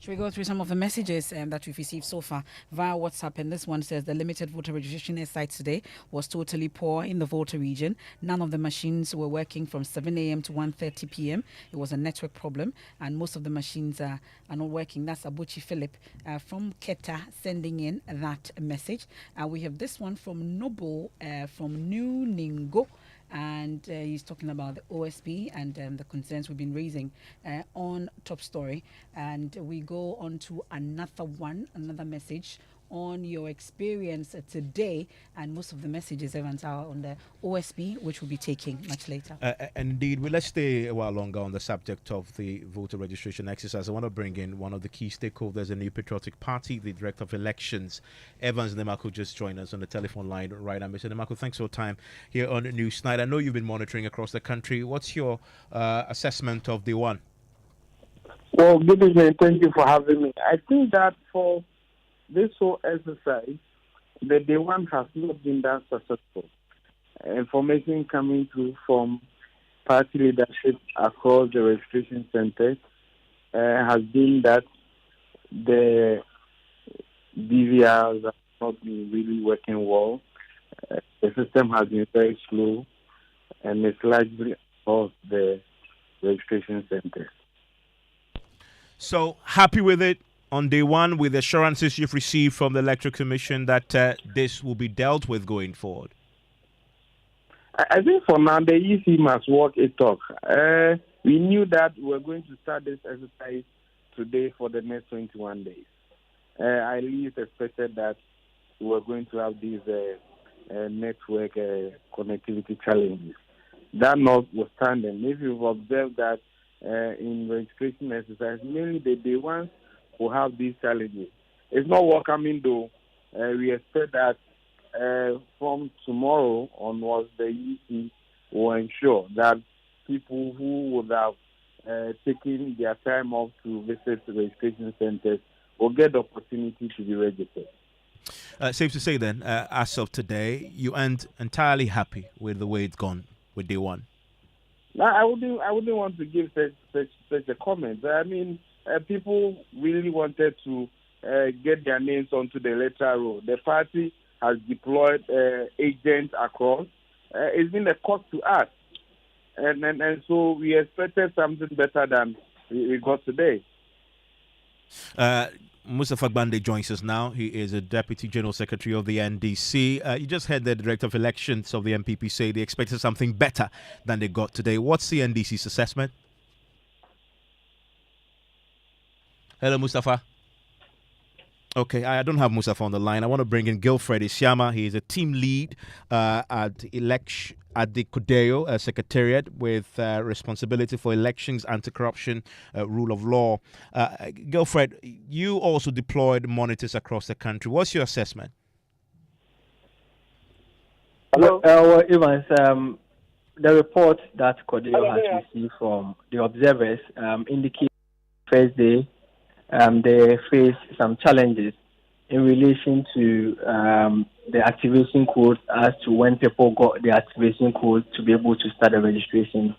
Should we go through some of the messages that we've received so far via WhatsApp? And this one says the limited voter registration site today was totally poor in the voter region. None of the machines were working from 7 a.m. to 1:30 p.m. It was a network problem, and most of the machines are not working. That's Abuchi Philip from Keta sending in that message. We have this one from Noble from New Ningo. And he's talking about the OSP and the concerns we've been raising on Top Story. And we go on to another message on your experience today. And most of the messages, Evans, are on the OSP, which we'll be taking much later.
Indeed. Well, let's stay a while longer on the subject of the voter registration exercise. I want to bring in one of the key stakeholders, the New Patriotic Party, the Director of Elections, Evans Nemaku, just joined us on the telephone line right now. Mr. Nemaku, thanks for your time here on Newsnight. I know you've been monitoring across the country. What's your assessment of the one?
Well, good evening. Thank you for having me. I think that for this whole exercise, the day one has not been that successful. Information coming through from party leadership across the registration centers has been that the DVRs have not been really working well. The system has been very slow, and it's largely across the registration centers.
So, happy with it on day one, with assurances you've received from the Electoral Commission that this will be dealt with going forward?
I think for now, the EC must walk a talk. We knew that we were going to start this exercise today for the next 21 days. I at least expected that we were going to have these network connectivity challenges. That notwithstanding, if you've observed that in registration exercise, mainly the day ones will have these challenges. It's not welcoming though. We expect that from tomorrow onwards, the EC will ensure that people who would have taken their time off to visit the registration centers will get the opportunity to be registered.
Safe to say then, as of today, you aren't entirely happy with the way it's gone with day one?
No, I wouldn't want to give such a comment. I mean, people really wanted to get their names onto the electoral roll. The party has deployed agents across. It's been a cost to us. And so we expected something better than we got today.
Mustafa Gbande joins us now. He is a Deputy General Secretary of the NDC. You just heard the Director of Elections of the MPP say they expected something better than they got today. What's the NDC's assessment? Hello, Mustafa. Okay, I don't have Mustafa on the line. I want to bring in Gilfred Isiama. He is a team lead at the Kudeo Secretariat with responsibility for elections, anti-corruption, rule of law. Gilfred, you also deployed monitors across the country. What's your assessment?
Hello. Evans, the report that Kudeo has received from the observers indicates first day they face some challenges in relation to the activation code as to when people got the activation code to be able to start the registration,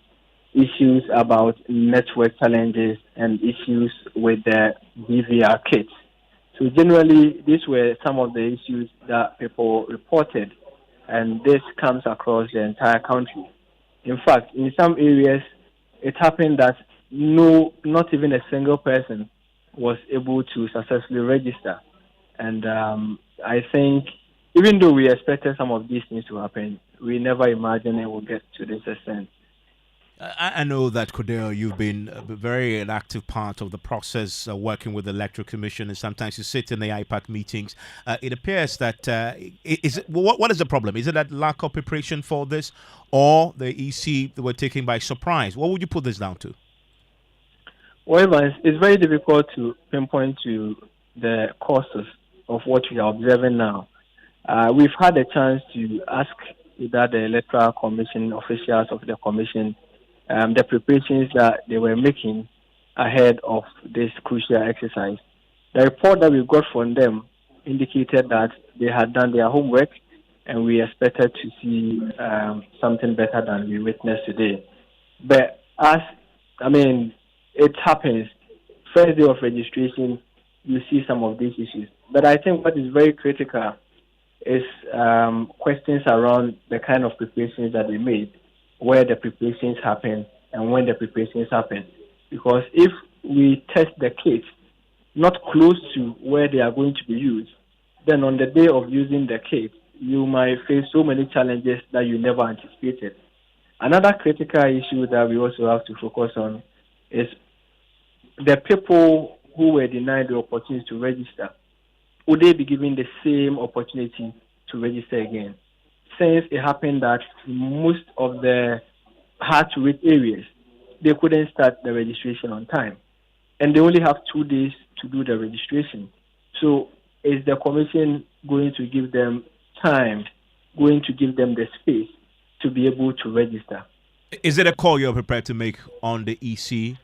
issues about network challenges, and issues with the DVR kits. So generally, these were some of the issues that people reported, and this comes across the entire country. In fact, in some areas, it happened that not even a single person was able to successfully register. And I think even though we expected some of these things to happen, we never imagined it would get to this extent.
I know that, Cordell, you've been a very an active part of the process, working with the Electoral Commission, and sometimes you sit in the IPAC meetings. It appears that what is the problem? Is it that lack of preparation for this, or the EC were taken by surprise? What would you put this down to?
Well, it's very difficult to pinpoint to the causes of what we are observing now. We've had a chance to ask either the Electoral Commission officials of the Commission the preparations that they were making ahead of this crucial exercise. The report that we got from them indicated that they had done their homework, and we expected to see something better than we witnessed today. But it happens. First day of registration, you see some of these issues. But I think what is very critical is questions around the kind of preparations that they made, where the preparations happen and when the preparations happen. Because if we test the kits not close to where they are going to be used, then on the day of using the kit, you might face so many challenges that you never anticipated. Another critical issue that we also have to focus on is the people who were denied the opportunity to register. Would they be given the same opportunity to register again? Since it happened that most of the hard-to-reach areas, they couldn't start the registration on time. And they only have 2 days to do the registration. So is the Commission going to give them time, going to give them the space to be able to register?
Is it a call you're prepared to make on the EC?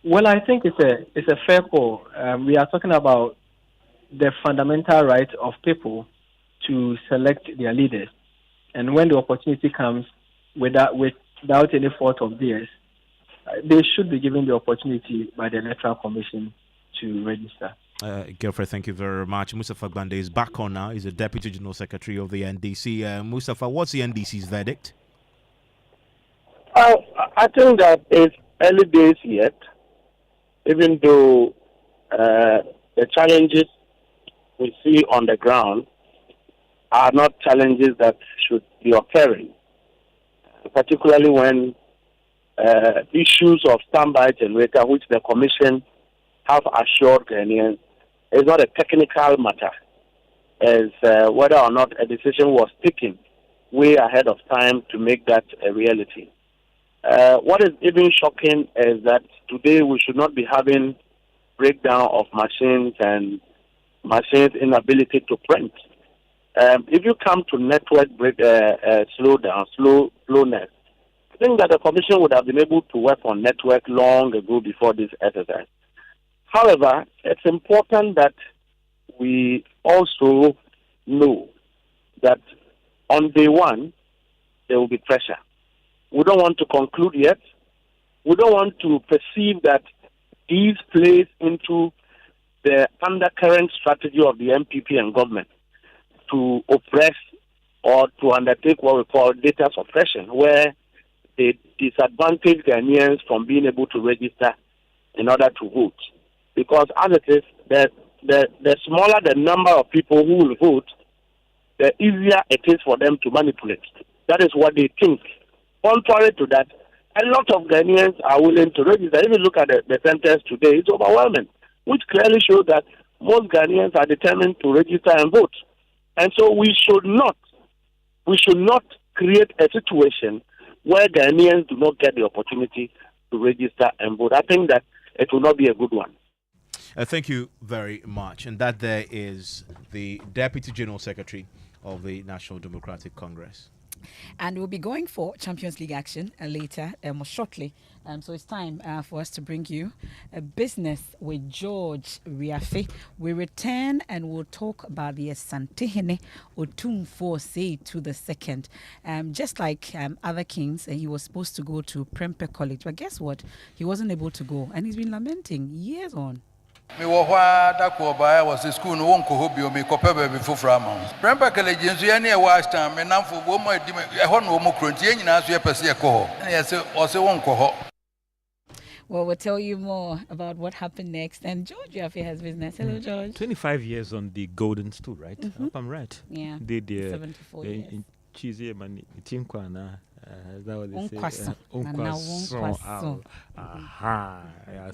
Well, I think it's a fair call. We are talking about the fundamental right of people to select their leaders. And when the opportunity comes without any fault of theirs, they should be given the opportunity by the Electoral Commission to register.
Girlfriend, thank you very much. Mustafa Gbande is back on now. He's the Deputy General Secretary of the NDC. Mustafa, what's the NDC's verdict?
I think that it's early days yet, even though the challenges we see on the ground are not challenges that should be occurring, particularly when issues of standby generator, which the Commission have assured Ghanaians, is not a technical matter, as whether or not a decision was taken way ahead of time to make that a reality. What is even shocking is that today we should not be having breakdown of machines and machines' inability to print. If you come to network slowness, I think that the Commission would have been able to work on network long ago before this exercise. However, it's important that we also know that on day one, there will be pressure. We don't want to conclude yet. We don't want to perceive that these plays into the undercurrent strategy of the MPP and government to oppress or to undertake what we call data suppression, where they disadvantage Ghanaians from being able to register in order to vote. Because as it is, the smaller the number of people who will vote, the easier it is for them to manipulate. That is what they think. Contrary to that, a lot of Ghanaians are willing to register. If you look at the sentence today, it's overwhelming, which clearly shows that most Ghanaians are determined to register and vote. And so we should not create a situation where Ghanaians do not get the opportunity to register and vote. I think that it will not be a good one.
Thank you very much. And that there is the Deputy General Secretary of the National Democratic Congress.
And we'll be going for Champions League action later, shortly. So it's time for us to bring you a business with George Riafe. We return and we'll talk about the Asantehene Otumfuo Sei to the second. Just like other kings, he was supposed to go to Prempeh College. But guess what? He wasn't able to go. And he's been lamenting years on.
Me wo hwa da ko ba was school no wonko ho bio me kopa ba bi fofra ma Prempeh College nso ye na e wa stand me namfo bo mo edi e ho no mo kronti nyina so ye pese e ko ho na ye se o se wonko ho.
Well, we'll tell you more about what happened next. And George Riafe has business. Hello, George.
25 years on the golden stool, right? I hope I'm right.
Yeah.
74
years.
Cheesy man, team kwana Is that what they
Unkwaso.
say?
Unkwaso.
Aha. Yeah,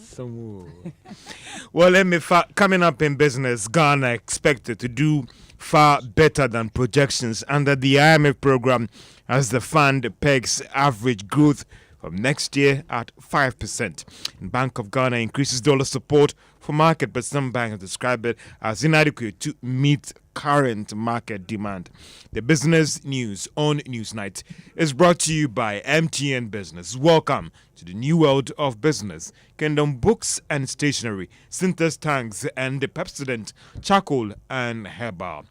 well, Emefa, coming up in business, Ghana expected to do far better than projections under the IMF program as the fund pegs average growth from next year at 5%. And Bank of Ghana increases dollar support for market, but some banks have described it as inadequate to meet current market demand. The business news on Newsnight is brought to you by MTN Business. Welcome to the new world of business. Kingdom Books and Stationery, Synthesis Tanks, and the Pepsodent Charcoal and Herbal.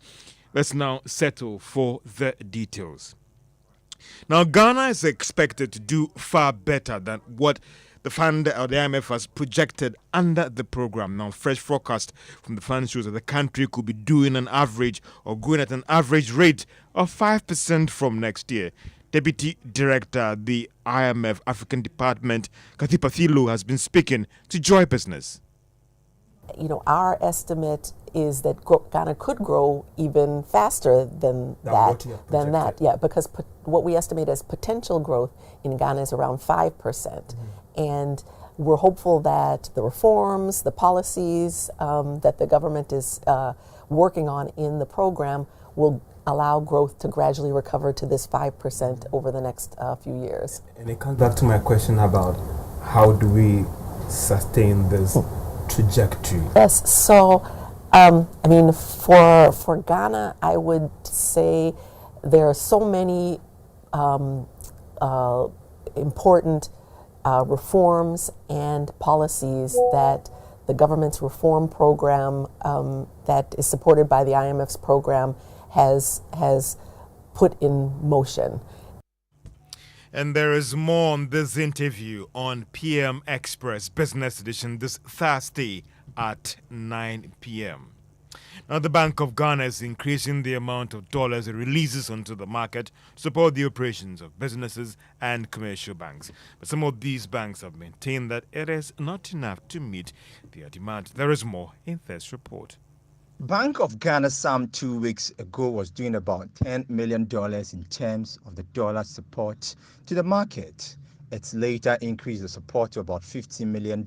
Let's now settle for the details. Now, Ghana is expected to do far better than what the fund or the IMF has projected under the program. Now, fresh forecast from the fund shows that the country could be doing an average or growing at an average rate of 5% from next year. Deputy Director, the IMF African Department, Kathy Pathilu, has been speaking to Joy Business.
You know, our estimate is that Ghana could grow even faster than that. Yeah, because what we estimate as potential growth in Ghana is around 5%. And we're hopeful that the reforms, the policies that the government is working on in the program will allow growth to gradually recover to this 5% over the next few years.
And it comes back to my question about how do we sustain this trajectory?
Yes, so I mean, for Ghana, I would say there are so many important reforms and policies that the government's reform program that is supported by the IMF's program has put in motion.
And there is more on this interview on PM Express Business Edition this Thursday at 9 p.m. Now, the Bank of Ghana is increasing the amount of dollars it releases onto the market to support the operations of businesses and commercial banks. But some of these banks have maintained that it is not enough to meet their demand. There is more in this report.
Bank of Ghana some 2 weeks ago was doing about $10 million in terms of the dollar support to the market. It's later increased the support to about $50 million.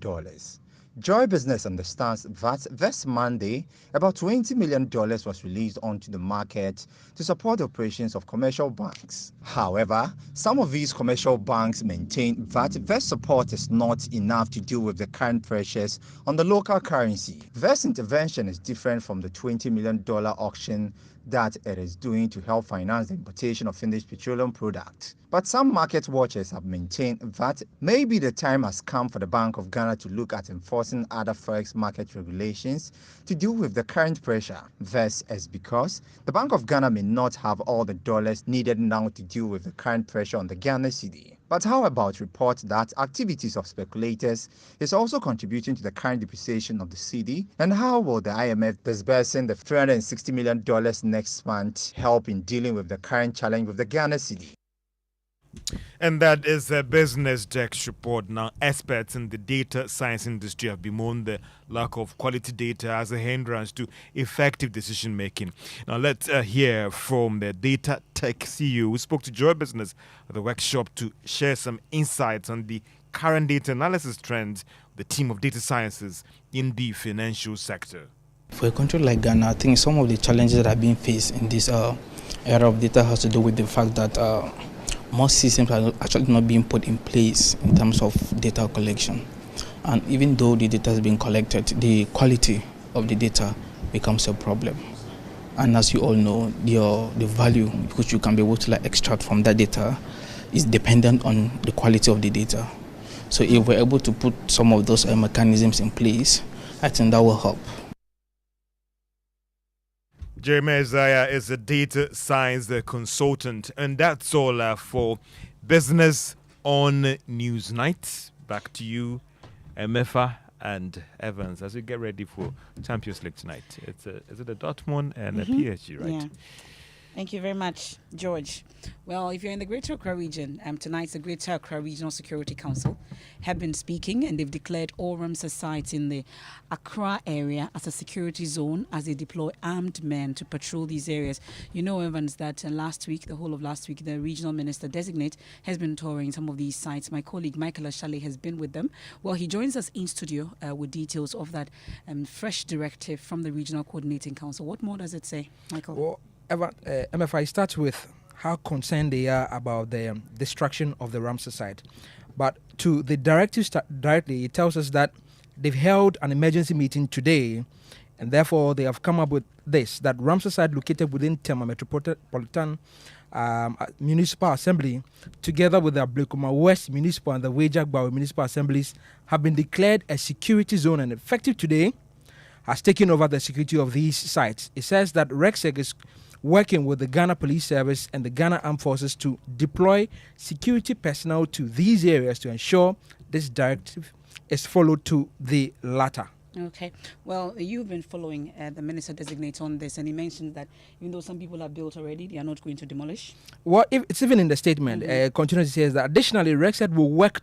Joy Business understands that this Monday, about $20 million was released onto the market to support the operations of commercial banks. However, some of these commercial banks maintain that this support is not enough to deal with the current pressures on the local currency. This intervention is different from the $20 million auction that it is doing to help finance the importation of finished petroleum products. But some market watchers have maintained that maybe the time has come for the Bank of Ghana to look at enforcing other forex market regulations to deal with the current pressure. This is because the Bank of Ghana may not have all the dollars needed now to deal with the current pressure on the Ghana cedi. But how about reports that activities of speculators is also contributing to the current depreciation of the cedi? And how will the IMF disbursing the $360 million next month help in dealing with the current challenge with the Ghana cedi?
And that is a Business Desk report. Now, experts in the data science industry have bemoaned the lack of quality data as a hindrance to effective decision making. Now, let's hear from the Data Tech CEO who spoke to Joy Business at the workshop to share some insights on the current data analysis trends of the team of data sciences in the financial sector.
For a country like Ghana, I think some of the challenges that are being faced in this era of data has to do with the fact that most systems are actually not being put in place in terms of data collection. And even though the data has been collected, the quality of the data becomes a problem. And as you all know, the value which you can be able to extract from that data is dependent on the quality of the data. So if we're able to put some of those mechanisms in place, I think that will help.
Jeremy Isaiah is a data science consultant, and that's all for Business on Newsnight. Back to you, Emefa and Evans, as we get ready for Champions League tonight. Is it a Dortmund and a PSG, right?
Yeah. Thank you very much, George. Well, if you're in the Greater Accra region, tonight the Greater Accra Regional Security Council have been speaking, and they've declared all Ramsar sites in the Accra area as a security zone as they deploy armed men to patrol these areas. You know, Evans, that last week, the whole of last week, the regional minister designate has been touring some of these sites. My colleague Michael Ashale has been with them. Well, he joins us in studio with details of that fresh directive from the Regional Coordinating Council. What more does it say, Michael?
Well, Emefa, I start with how concerned they are about the destruction of the Ramsar site. But to the directive directly, it tells us that they've held an emergency meeting today, and therefore they have come up with this, that Ramsar site located within Tema Metropolitan Municipal Assembly, together with the Blekuma West Municipal and the Wejagbawe Municipal Assemblies, have been declared a security zone, and effective today has taken over the security of these sites. It says that RECSEC is working with the Ghana Police Service and the Ghana Armed Forces to deploy security personnel to these areas to ensure this directive is followed to the latter.
Okay. Well, you've been following the minister designate on this, and he mentioned that even though some people are built already, they are not going to demolish.
Well, it's even in the statement. Continuously says that additionally, RECSEC will work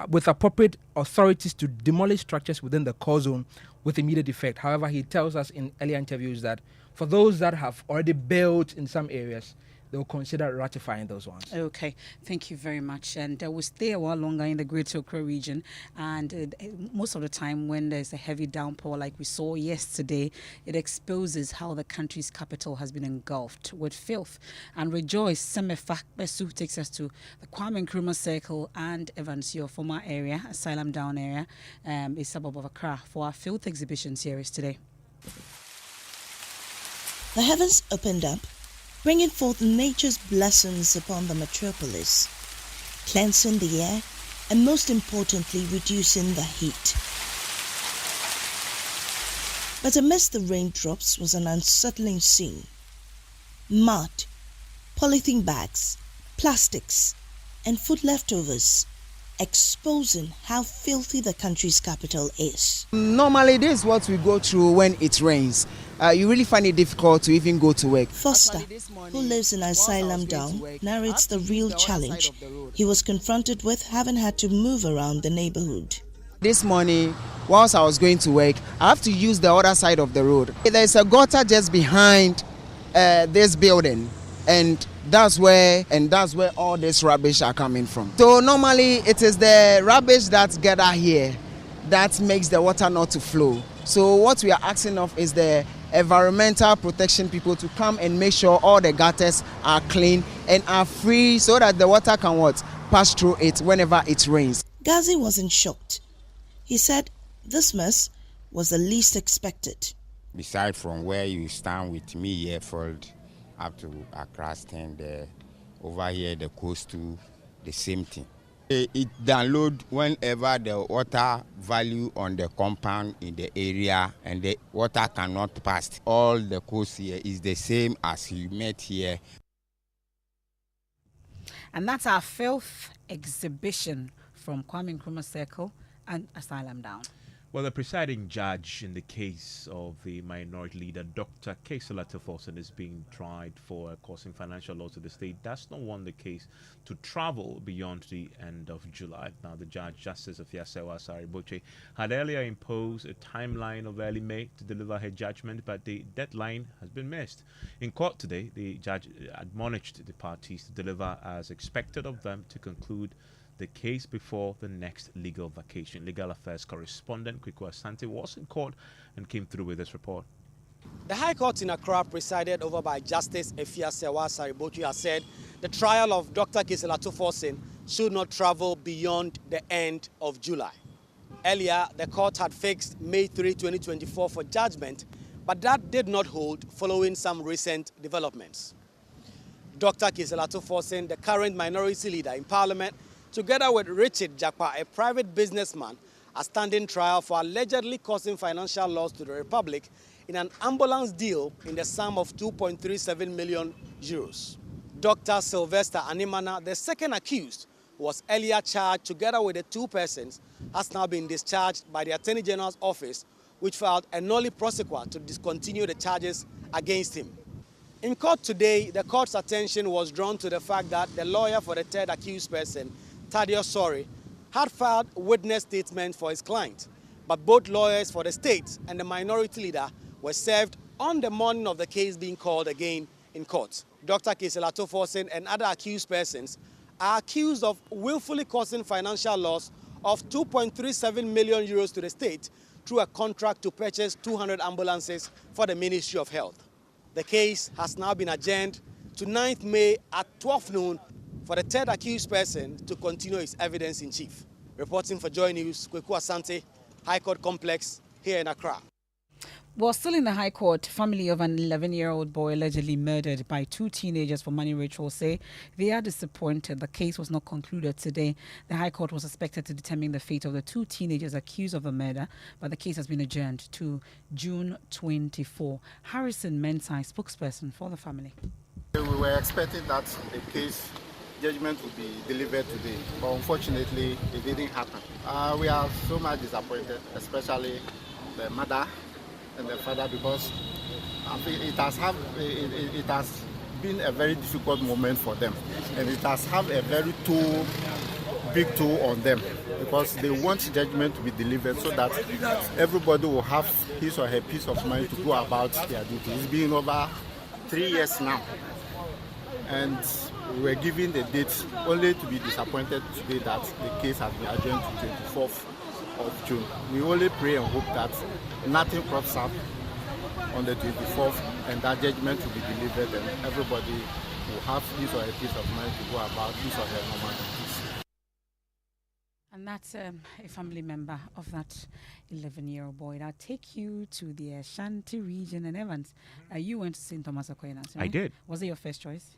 with appropriate authorities to demolish structures within the core zone with immediate effect. However, he tells us in earlier interviews that for those that have already built in some areas, they will consider ratifying those ones.
Okay, thank you very much. And we'll stay a while longer in the Greater Accra region. And most of the time when there's a heavy downpour like we saw yesterday, it exposes how the country's capital has been engulfed with filth. And Rejoice Emefa Besu takes us to the Kwame Nkrumah Circle and Evans, your former area, Asylum Down area, a suburb of Accra, for our filth exhibition series today.
The heavens opened up, bringing forth nature's blessings upon the metropolis, cleansing the air and most importantly reducing the heat. But amidst the raindrops was an unsettling scene. Mud, polythene bags, plastics and food leftovers, exposing how filthy the country's capital is.
Normally this is what we go through when it rains. You really find it difficult to even go to work.
Foster, who lives in Asylum Down, narrates the real challenge he was confronted with having had to move around the neighborhood.
This morning, whilst I was going to work, I have to use the other side of the road. There's a gutter just behind this building, and that's where all this rubbish are coming from. So normally it is the rubbish that gather here that makes the water not to flow. So what we are asking of is the environmental protection people to come and make sure all the gutters are clean and are free so that the water can pass through it whenever it rains.
Gazi wasn't shocked. He said this mess was the least expected.
Beside from where you stand with me here for up to Accra stand there, over here the coast to the same thing. It download whenever the water value on the compound in the area and the water cannot pass. All the coast here is the same as you met here.
And that's our filth exhibition from Kwame Nkrumah Circle and Asylum Down.
Well, the presiding judge in the case of the minority leader, Dr. Cecilia Dapaah, is being tried for causing financial loss to the state. Does not want the case to travel beyond the end of July. Now, the judge, Justice Afiasewa Asare-Botwe, had earlier imposed a timeline of early May to deliver her judgment, but the deadline has been missed. In court today, the judge admonished the parties to deliver as expected of them to conclude the case before the next legal vacation. Legal Affairs correspondent Kwiku Asante was in court and came through with this report.
The High Court in Accra, presided over by Justice Afiasewa Asare-Botwe, has said the trial of Dr. Cecilia Dapaah should not travel beyond the end of July. Earlier, the court had fixed May 3, 2024 for judgment, but that did not hold following some recent developments. Dr. Cecilia Dapaah, the current minority leader in Parliament, together with Richard Jakpa, a private businessman, are standing trial for allegedly causing financial loss to the Republic in an ambulance deal in the sum of 2.37 million euros. Dr. Sylvester Animana, the second accused, was earlier charged together with the two persons, has now been discharged by the Attorney General's office, which filed a nolli prosequa to discontinue the charges against him. In court today, the court's attention was drawn to the fact that the lawyer for the third accused person, Thaddeus Sori, had filed witness statements for his client. But both lawyers for the state and the minority leader were served on the morning of the case being called again in court. Dr. Cecilia Dapaah and other accused persons are accused of willfully causing financial loss of 2.37 million euros to the state through a contract to purchase 200 ambulances for the Ministry of Health. The case has now been adjourned to 9th May at 12 noon for the third accused person to continue his evidence in chief. Reporting for Joy News, Kweku Asante, High Court Complex here in Accra.
Well, still in the High Court, family of an 11-year-old boy allegedly murdered by 2 teenagers for money rituals say they are disappointed the case was not concluded today. The High Court was expected to determine the fate of the 2 teenagers accused of the murder, but the case has been adjourned to June 24. Harrison Mensah, spokesperson for the family.
We were expecting that the case judgment would be delivered today, but unfortunately it didn't happen. We are so much disappointed, especially the mother and the father, because I think it has been a very difficult moment for them, and it has had a very big toll on them, because they want judgment to be delivered so that everybody will have his or her peace of mind to go about their duty. It's been over 3 years now, and we were given the date only to be disappointed today that the case has been adjourned to 24th of June. We only pray and hope that nothing crops up on the 24th and that judgment will be delivered and everybody will have his or her peace of mind to go about his or her normal duties.
And that's a family member of that 11-year-old boy. I'll take you to the Ashanti region. And Evans, you went to St. Thomas Aquinas, right?
I did.
Was it your first choice?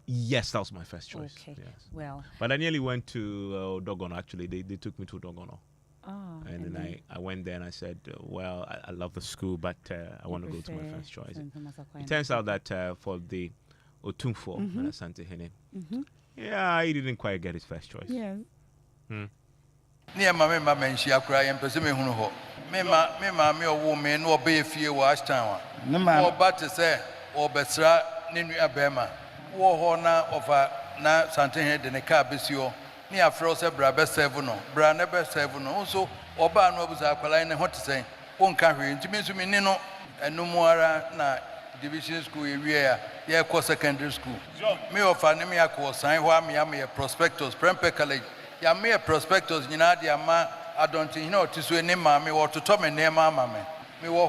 Yes, that was my first choice.
Okay,
yes.
well.
But I nearly went to Dogono, actually. They took me to Dogono.
Oh,
and then I went there and I said, well, I love the school, but I want to go to my first choice. It turns out that for the Otumfo and Asante Hene, yeah, he didn't quite get his first choice.
Yes.
Near my member mentioned cry and Pesime Huno. Me or woman or be fear wash town. No, but to say, or Besra, Ninu Abema, war horner of a na Santin in a car besio. Near Froze Brabbe Sevuno, Branebe Sevuno, so Oba no was Aqualine and what to say. Won't carry into me to me, Nino, and no more na division school area, EOCO secondary school. Me of Anemiaco sign while me am a prospectus, Prempe College. Ya me a prospectus, Yinadia ma, I don't know to swim name mammy or to Tommy name mamma. Me were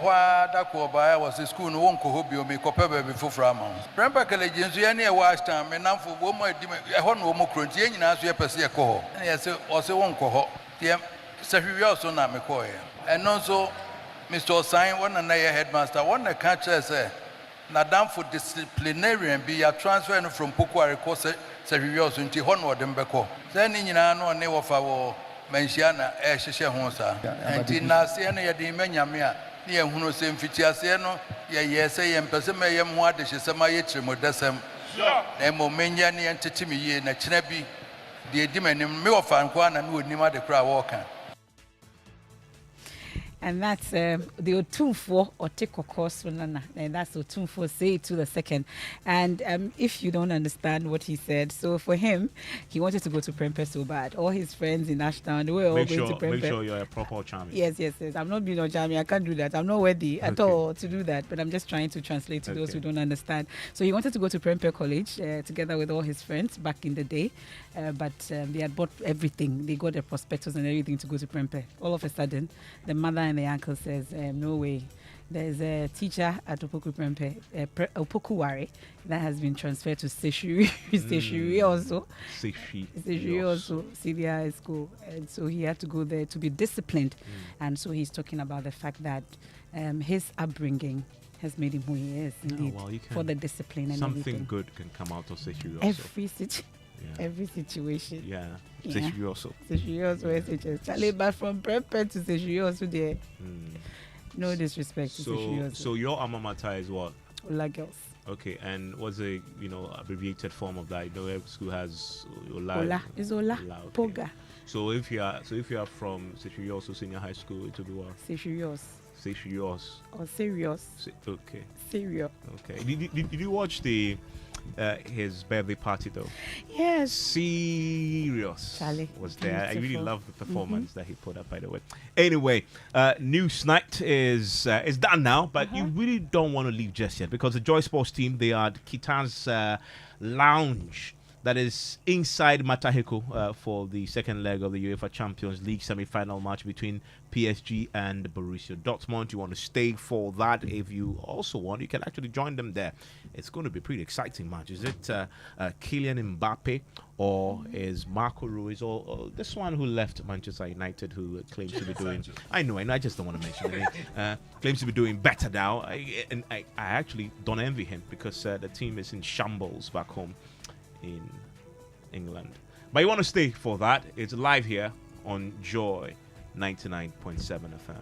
that was a school no one could be me copper before Framon. Prempe College is any watch time, and now for woman, a one woman crunchy, and as you per se coho. And yes, also one coho. Dear Sergio Namacoy. And also, Mr. Osain, one and headmaster, one the catcher say, Nadam for disciplinarian be a transfer from Pukwari course, Sergio into Honor Dembeko. Then in an no name of our Mensiana, Ashisha Honsa. And in Nasiana, the Menyamia. Near Huno Sim Fitiasiano, yes, I am Pesame, what is some Yetrim with Desem. Emo Menyani and Titimi, and a Chinebi, the demon in Milfan, Kwan and would Nima the crowd walker.
And that's the Otumfo or Teko course, and that's Otumfo say to the second. And if you don't understand what he said, so for him, he wanted to go to Prempe so bad. All his friends in Ashtown, they were all going to Prempe.
Make sure you're a proper Ochami.
Yes. I'm not being Ochami. I can't do that. I'm not ready at all to do that. But I'm just trying to translate to those who don't understand. So he wanted to go to Prempe College together with all his friends back in the day. But they had bought everything. They got their prospectus and everything to go to Prempe. All of a sudden, the mother and the uncle says, no way. There's a teacher at Opoku Prempe, Opokuware, that has been transferred to Seshiri also. Seshiri also, Senior High School. And so he had to go there to be disciplined. And so he's talking about the fact that his upbringing has made him who he is, indeed, for the discipline and
something
everything.
Good can come out of Seshiri also.
Every situation.
Seshiri also.
Seshiri also, SHS. Charlie, but from Prempe to Seshiri also there. No disrespect to Seshiri also.
So your alma mater is what?
Ola Girls.
Okay, and what's the abbreviated form of that? Every school has Ola.
Ola is Ola. Okay. Poga.
So if you are from Seshiri also Senior High School, it will be what?
Seshiri
Serious.
Or serious.
Okay.
Serious.
Okay. Did you watch the his birthday party though?
Yes.
Serious.
Charlie,
was there. I really
beautiful.
love the performance that he put up, by the way. Anyway, news night is done now, but you really don't want to leave just yet because the Joy Sports team, they are at Kitan's lounge that is inside Mataheko for the second leg of the UEFA Champions League semi-final match between PSG and Borussia Dortmund. You want to stay for that. If you also want, you can actually join them there. It's going to be a pretty exciting match. Is it Kylian Mbappe or is Marco Reus or this one who left Manchester United who claims to be doing... I know, I just don't want to mention the name. Claims to be doing better now. I actually don't envy him because the team is in shambles back home in England. But you want to stay for that. It's live here on Joy 99.7 FM.